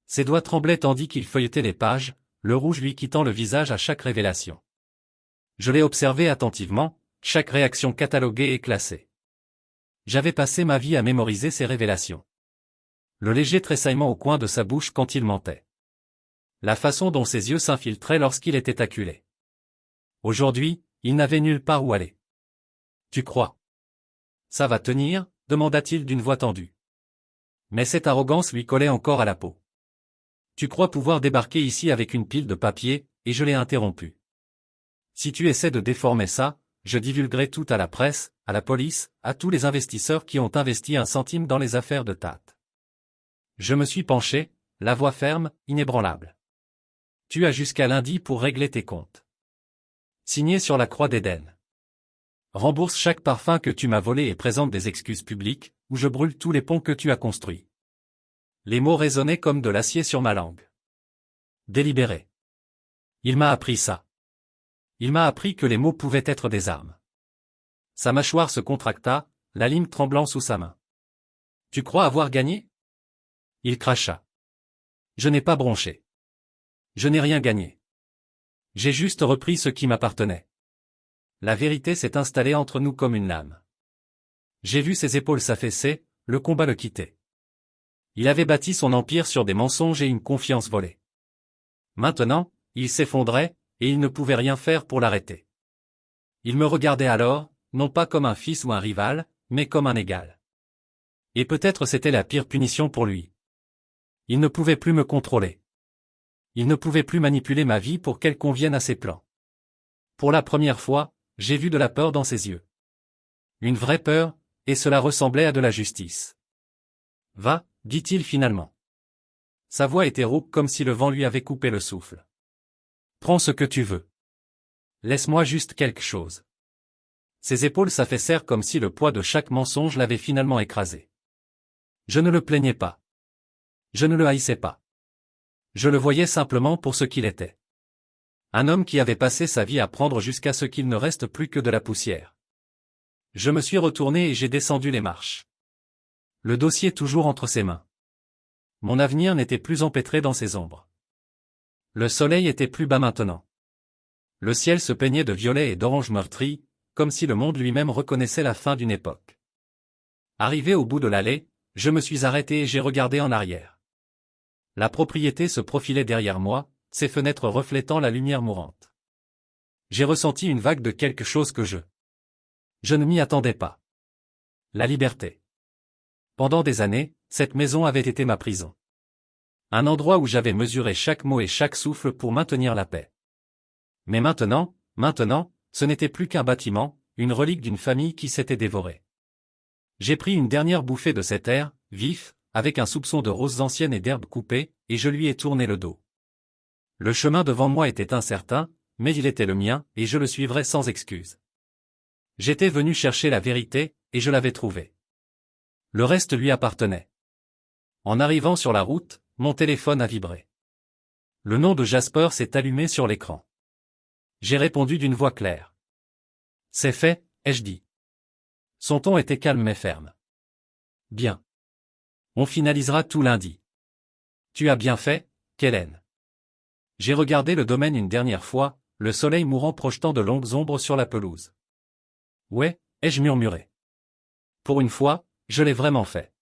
Ses doigts tremblaient tandis qu'il feuilletait les pages, le rouge lui quittant le visage à chaque révélation. Je l'ai observé attentivement, chaque réaction cataloguée et classée. J'avais passé ma vie à mémoriser ces révélations. Le léger tressaillement au coin de sa bouche quand il mentait. La façon dont ses yeux s'infiltraient lorsqu'il était acculé. Aujourd'hui, il n'avait nulle part où aller. Tu crois? Ça va tenir? Demanda-t-il d'une voix tendue. Mais cette arrogance lui collait encore à la peau. Tu crois pouvoir débarquer ici avec une pile de papier, et je l'ai interrompu. Si tu essaies de déformer ça, je divulguerai tout à la presse, à la police, à tous les investisseurs qui ont investi un centime dans les affaires de Tate. Je me suis penché, la voix ferme, inébranlable. Tu as jusqu'à lundi pour régler tes comptes. Signé sur la croix d'Éden. Rembourse chaque parfum que tu m'as volé et présente des excuses publiques, ou je brûle tous les ponts que tu as construits. Les mots résonnaient comme de l'acier sur ma langue. Délibéré. Il m'a appris ça. Il m'a appris que les mots pouvaient être des armes. Sa mâchoire se contracta, la lime tremblant sous sa main. Tu crois avoir gagné? Il cracha. Je n'ai pas bronché. Je n'ai rien gagné. J'ai juste repris ce qui m'appartenait. La vérité s'est installée entre nous comme une lame. J'ai vu ses épaules s'affaisser, le combat le quitter. Il avait bâti son empire sur des mensonges et une confiance volée. Maintenant, il s'effondrait, et il ne pouvait rien faire pour l'arrêter. Il me regardait alors, non pas comme un fils ou un rival, mais comme un égal. Et peut-être c'était la pire punition pour lui. Il ne pouvait plus me contrôler. Il ne pouvait plus manipuler ma vie pour qu'elle convienne à ses plans. Pour la première fois, j'ai vu de la peur dans ses yeux. Une vraie peur, et cela ressemblait à de la justice. Va, dit-il finalement. Sa voix était rauque comme si le vent lui avait coupé le souffle. Prends ce que tu veux. Laisse-moi juste quelque chose. Ses épaules s'affaissèrent comme si le poids de chaque mensonge l'avait finalement écrasé. Je ne le plaignais pas. Je ne le haïssais pas. Je le voyais simplement pour ce qu'il était. Un homme qui avait passé sa vie à prendre jusqu'à ce qu'il ne reste plus que de la poussière. Je me suis retourné et j'ai descendu les marches. Le dossier toujours entre ses mains. Mon avenir n'était plus empêtré dans ses ombres. Le soleil était plus bas maintenant. Le ciel se peignait de violet et d'orange meurtri, comme si le monde lui-même reconnaissait la fin d'une époque. Arrivé au bout de l'allée, je me suis arrêté et j'ai regardé en arrière. La propriété se profilait derrière moi, ses fenêtres reflétant la lumière mourante. J'ai ressenti une vague de quelque chose que je ne m'y attendais pas. La liberté. Pendant des années, cette maison avait été ma prison. Un endroit où j'avais mesuré chaque mot et chaque souffle pour maintenir la paix. Mais maintenant, ce n'était plus qu'un bâtiment, une relique d'une famille qui s'était dévorée. J'ai pris une dernière bouffée de cet air, vif, avec un soupçon de roses anciennes et d'herbes coupées, et je lui ai tourné le dos. Le chemin devant moi était incertain, mais il était le mien, et je le suivrais sans excuse. J'étais venu chercher la vérité, et je l'avais trouvée. Le reste lui appartenait. En arrivant sur la route, mon téléphone a vibré. Le nom de Jasper s'est allumé sur l'écran. J'ai répondu d'une voix claire. C'est fait, ai-je dit. Son ton était calme mais ferme. Bien. On finalisera tout lundi. Tu as bien fait, Kellen. J'ai regardé le domaine une dernière fois, le soleil mourant projetant de longues ombres sur la pelouse. Ouais, ai-je murmuré. Pour une fois, je l'ai vraiment fait.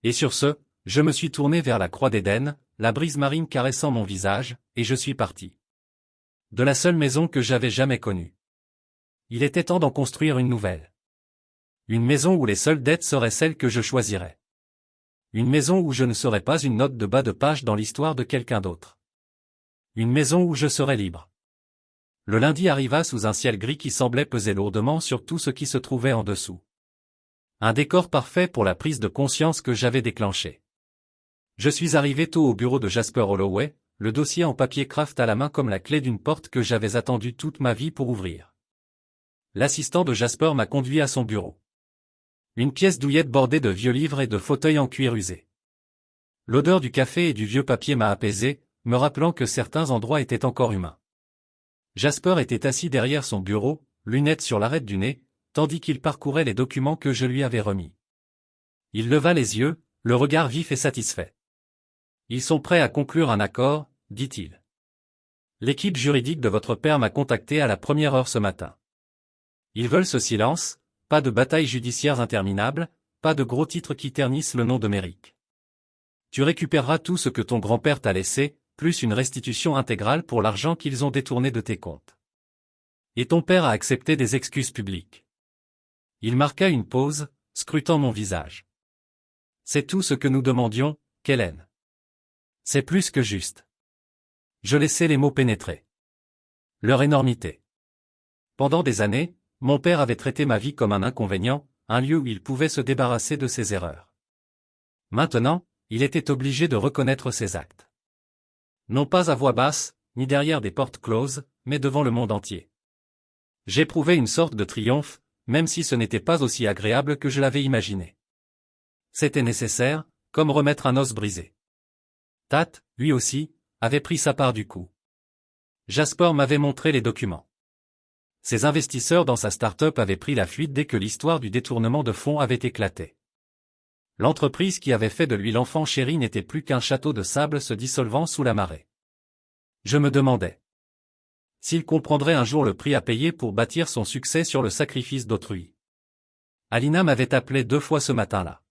Et sur ce, je me suis tourné vers la croix d'Éden, la brise marine caressant mon visage, et je suis parti. De la seule maison que j'avais jamais connue. Il était temps d'en construire une nouvelle. Une maison où les seules dettes seraient celles que je choisirais. Une maison où je ne serais pas une note de bas de page dans l'histoire de quelqu'un d'autre. Une maison où je serais libre. Le lundi arriva sous un ciel gris qui semblait peser lourdement sur tout ce qui se trouvait en dessous. Un décor parfait pour la prise de conscience que j'avais déclenchée. Je suis arrivé tôt au bureau de Jasper Holloway, le dossier en papier craft à la main comme la clé d'une porte que j'avais attendue toute ma vie pour ouvrir. L'assistant de Jasper m'a conduit à son bureau. Une pièce douillette bordée de vieux livres et de fauteuils en cuir usé. L'odeur du café et du vieux papier m'a apaisé, me rappelant que certains endroits étaient encore humains. Jasper était assis derrière son bureau, lunettes sur l'arête du nez, tandis qu'il parcourait les documents que je lui avais remis. Il leva les yeux, le regard vif et satisfait. Ils sont prêts à conclure un accord, dit-il. L'équipe juridique de votre père m'a contacté à la première heure ce matin. Ils veulent ce silence, pas de batailles judiciaires interminables, pas de gros titres qui ternissent le nom de Merrick. Tu récupéreras tout ce que ton grand-père t'a laissé, plus une restitution intégrale pour l'argent qu'ils ont détourné de tes comptes. Et ton père a accepté des excuses publiques. Il marqua une pause, scrutant mon visage. C'est tout ce que nous demandions, Kellen. C'est plus que juste. Je laissais les mots pénétrer. Leur énormité. Pendant des années, mon père avait traité ma vie comme un inconvénient, un lieu où il pouvait se débarrasser de ses erreurs. Maintenant, il était obligé de reconnaître ses actes. Non pas à voix basse, ni derrière des portes closes, mais devant le monde entier. J'éprouvais une sorte de triomphe, même si ce n'était pas aussi agréable que je l'avais imaginé. C'était nécessaire, comme remettre un os brisé. Tat, lui aussi, avait pris sa part du coup. Jasper m'avait montré les documents. Ses investisseurs dans sa start-up avaient pris la fuite dès que l'histoire du détournement de fonds avait éclaté. L'entreprise qui avait fait de lui l'enfant chéri n'était plus qu'un château de sable se dissolvant sous la marée. Je me demandais s'il comprendrait un jour le prix à payer pour bâtir son succès sur le sacrifice d'autrui. Alina m'avait appelé 2 fois ce matin-là.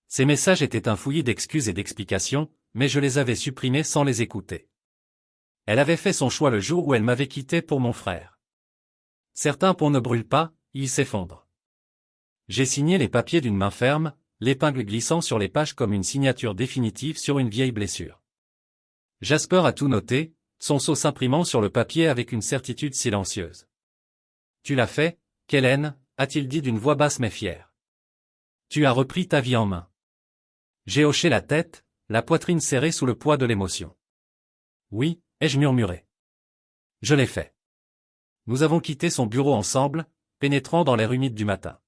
Ses messages étaient un fouillis d'excuses et d'explications, mais je les avais supprimés sans les écouter. Elle avait fait son choix le jour où elle m'avait quitté pour mon frère. Certains ponts ne brûlent pas, ils s'effondrent. J'ai signé les papiers d'une main ferme, l'épingle glissant sur les pages comme une signature définitive sur une vieille blessure. Jasper a tout noté, son sceau s'imprimant sur le papier avec une certitude silencieuse. « Tu l'as fait, Kellen » a-t-il dit d'une voix basse mais fière. « Tu as repris ta vie en main. » J'ai hoché la tête, la poitrine serrée sous le poids de l'émotion. « Oui » ai-je murmuré. « Je l'ai fait. » Nous avons quitté son bureau ensemble, pénétrant dans l'air humide du matin.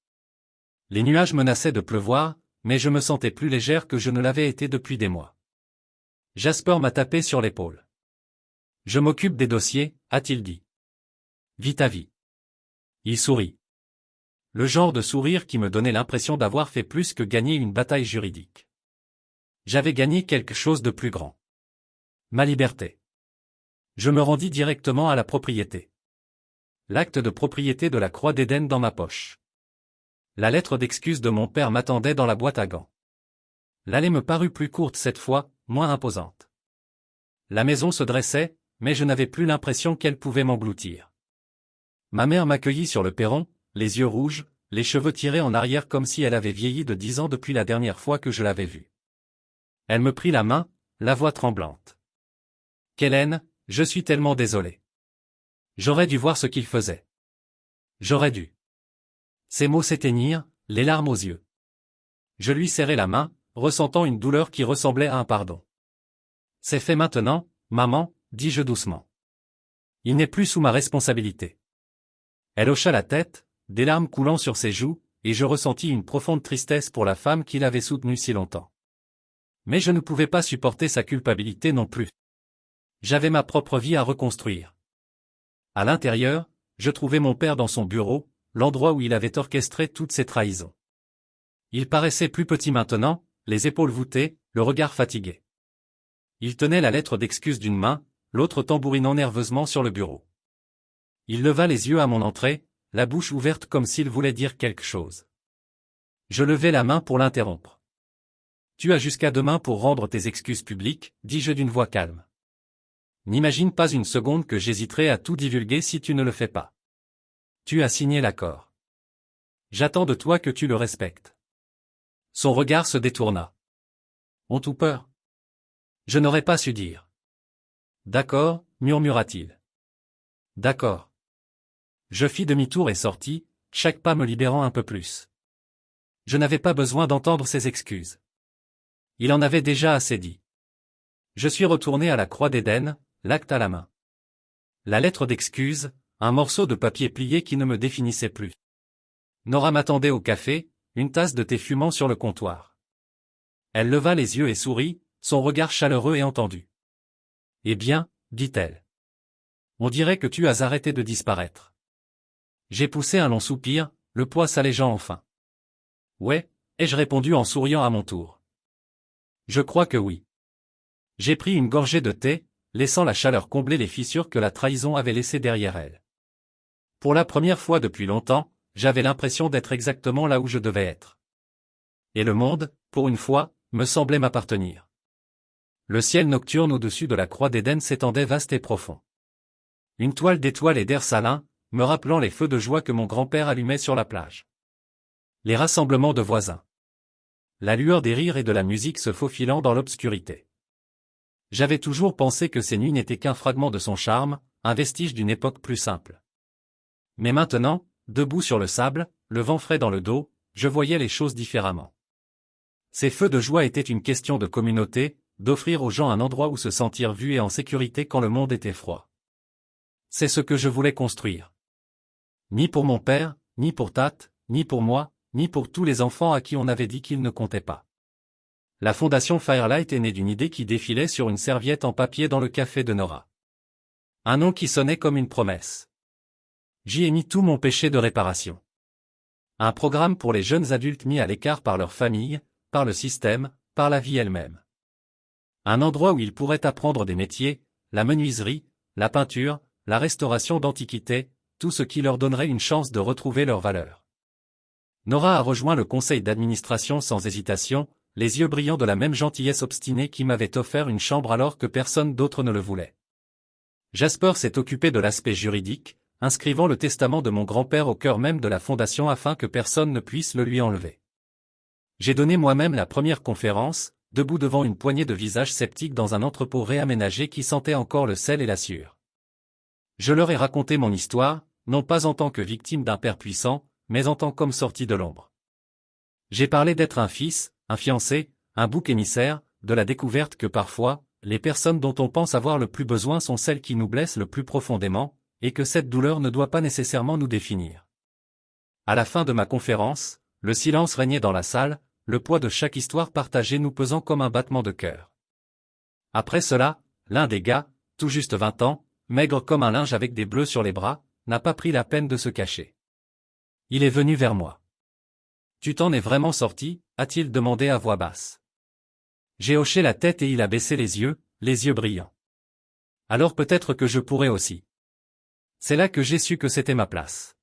Les nuages menaçaient de pleuvoir, mais je me sentais plus légère que je ne l'avais été depuis des mois. Jasper m'a tapé sur l'épaule. « Je m'occupe des dossiers » a-t-il dit. « Vis ta vie. » Il sourit. Le genre de sourire qui me donnait l'impression d'avoir fait plus que gagner une bataille juridique. J'avais gagné quelque chose de plus grand. Ma liberté. Je me rendis directement à la propriété. L'acte de propriété de la Croix d'Éden dans ma poche. La lettre d'excuse de mon père m'attendait dans la boîte à gants. L'allée me parut plus courte cette fois, moins imposante. La maison se dressait, mais je n'avais plus l'impression qu'elle pouvait m'engloutir. Ma mère m'accueillit sur le perron, les yeux rouges, les cheveux tirés en arrière comme si elle avait vieilli de 10 ans depuis la dernière fois que je l'avais vue. Elle me prit la main, la voix tremblante. « Kellen, je suis tellement désolé. J'aurais dû voir ce qu'il faisait. J'aurais dû. » Ces mots s'éteignirent, les larmes aux yeux. Je lui serrai la main, ressentant une douleur qui ressemblait à un pardon. « C'est fait maintenant, maman, dis-je doucement. Il n'est plus sous ma responsabilité. » Elle hocha la tête, des larmes coulant sur ses joues, et je ressentis une profonde tristesse pour la femme qui l'avait soutenue si longtemps. Mais je ne pouvais pas supporter sa culpabilité non plus. J'avais ma propre vie à reconstruire. À l'intérieur, je trouvais mon père dans son bureau, l'endroit où il avait orchestré toutes ces trahisons. Il paraissait plus petit maintenant, les épaules voûtées, le regard fatigué. Il tenait la lettre d'excuse d'une main, l'autre tambourinant nerveusement sur le bureau. Il leva les yeux à mon entrée, la bouche ouverte comme s'il voulait dire quelque chose. Je levai la main pour l'interrompre. « Tu as jusqu'à demain pour rendre tes excuses publiques, dis-je d'une voix calme. N'imagine pas une seconde que j'hésiterai à tout divulguer si tu ne le fais pas. Tu as signé l'accord. J'attends de toi que tu le respectes. » Son regard se détourna. « Ont-tu peur ? » Je n'aurais pas su dire. « D'accord, » murmura-t-il. « D'accord. » Je fis demi-tour et sortis, chaque pas me libérant un peu plus. Je n'avais pas besoin d'entendre ses excuses. Il en avait déjà assez dit. Je suis retourné à la Croix d'Éden, l'acte à la main. La lettre d'excuse, un morceau de papier plié qui ne me définissait plus. Nora m'attendait au café, une tasse de thé fumant sur le comptoir. Elle leva les yeux et sourit, son regard chaleureux et entendu. « Eh bien, dit-elle. On dirait que tu as arrêté de disparaître. » J'ai poussé un long soupir, le poids s'allégeant enfin. « Ouais » ai-je répondu en souriant à mon tour. « Je crois que oui. » J'ai pris une gorgée de thé, laissant la chaleur combler les fissures que la trahison avait laissées derrière elle. Pour la première fois depuis longtemps, j'avais l'impression d'être exactement là où je devais être. Et le monde, pour une fois, me semblait m'appartenir. Le ciel nocturne au-dessus de la Croix d'Éden s'étendait vaste et profond. Une toile d'étoiles et d'air salin, me rappelant les feux de joie que mon grand-père allumait sur la plage. Les rassemblements de voisins. La lueur des rires et de la musique se faufilant dans l'obscurité. J'avais toujours pensé que ces nuits n'étaient qu'un fragment de son charme, un vestige d'une époque plus simple. Mais maintenant, debout sur le sable, le vent frais dans le dos, je voyais les choses différemment. Ces feux de joie étaient une question de communauté, d'offrir aux gens un endroit où se sentir vus et en sécurité quand le monde était froid. C'est ce que je voulais construire. Ni pour mon père, ni pour Tat, ni pour moi, ni pour tous les enfants à qui on avait dit qu'ils ne comptaient pas. La fondation Firelight est née d'une idée qui défilait sur une serviette en papier dans le café de Nora. Un nom qui sonnait comme une promesse. J'y ai mis tout mon péché de réparation. Un programme pour les jeunes adultes mis à l'écart par leur famille, par le système, par la vie elle-même. Un endroit où ils pourraient apprendre des métiers, la menuiserie, la peinture, la restauration d'antiquités, tout ce qui leur donnerait une chance de retrouver leur valeur. Nora a rejoint le conseil d'administration sans hésitation, les yeux brillants de la même gentillesse obstinée qui m'avait offert une chambre alors que personne d'autre ne le voulait. Jasper s'est occupé de l'aspect juridique, inscrivant le testament de mon grand-père au cœur même de la fondation afin que personne ne puisse le lui enlever. J'ai donné moi-même la première conférence, debout devant une poignée de visages sceptiques dans un entrepôt réaménagé qui sentait encore le sel et la sueur. Je leur ai raconté mon histoire, non pas en tant que victime d'un père puissant, mais en tant qu'homme sorti de l'ombre. J'ai parlé d'être un fils, un fiancé, un bouc émissaire, de la découverte que parfois, les personnes dont on pense avoir le plus besoin sont celles qui nous blessent le plus profondément, et que cette douleur ne doit pas nécessairement nous définir. À la fin de ma conférence, le silence régnait dans la salle, le poids de chaque histoire partagée nous pesant comme un battement de cœur. Après cela, l'un des gars, tout juste 20 ans, maigre comme un linge avec des bleus sur les bras, n'a pas pris la peine de se cacher. Il est venu vers moi. « Tu t'en es vraiment sorti ?» a-t-il demandé à voix basse. J'ai hoché la tête et il a baissé les yeux brillants. Alors peut-être que je pourrais aussi. C'est là que j'ai su que c'était ma place.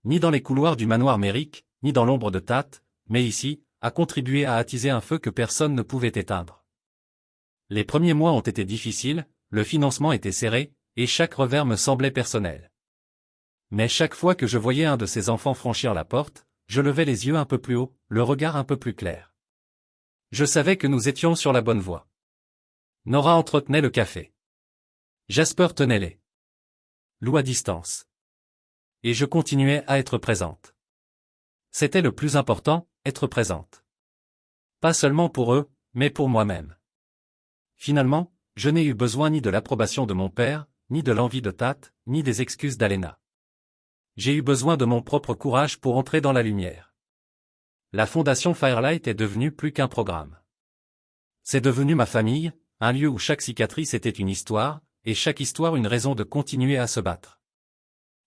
Ni dans les couloirs du manoir Merrick, ni dans l'ombre de Tate, mais ici, à contribuer à attiser un feu que personne ne pouvait éteindre. Les premiers mois ont été difficiles, le financement était serré, et chaque revers me semblait personnel. Mais chaque fois que je voyais un de ces enfants franchir la porte, je levais les yeux un peu plus haut, le regard un peu plus clair. Je savais que nous étions sur la bonne voie. Nora entretenait le café. Jasper tenait les loups à distance. Et je continuais à être présente. C'était le plus important, être présente. Pas seulement pour eux, mais pour moi-même. Finalement, je n'ai eu besoin ni de l'approbation de mon père, ni de l'envie de Tate, ni des excuses d'Alena. J'ai eu besoin de mon propre courage pour entrer dans la lumière. La Fondation Firelight est devenue plus qu'un programme. C'est devenu ma famille, un lieu où chaque cicatrice était une histoire, et chaque histoire une raison de continuer à se battre.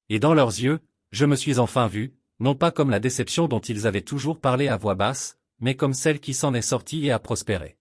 Et dans leurs yeux, je me suis enfin vu, non pas comme la déception dont ils avaient toujours parlé à voix basse, mais comme celle qui s'en est sortie et a prospéré.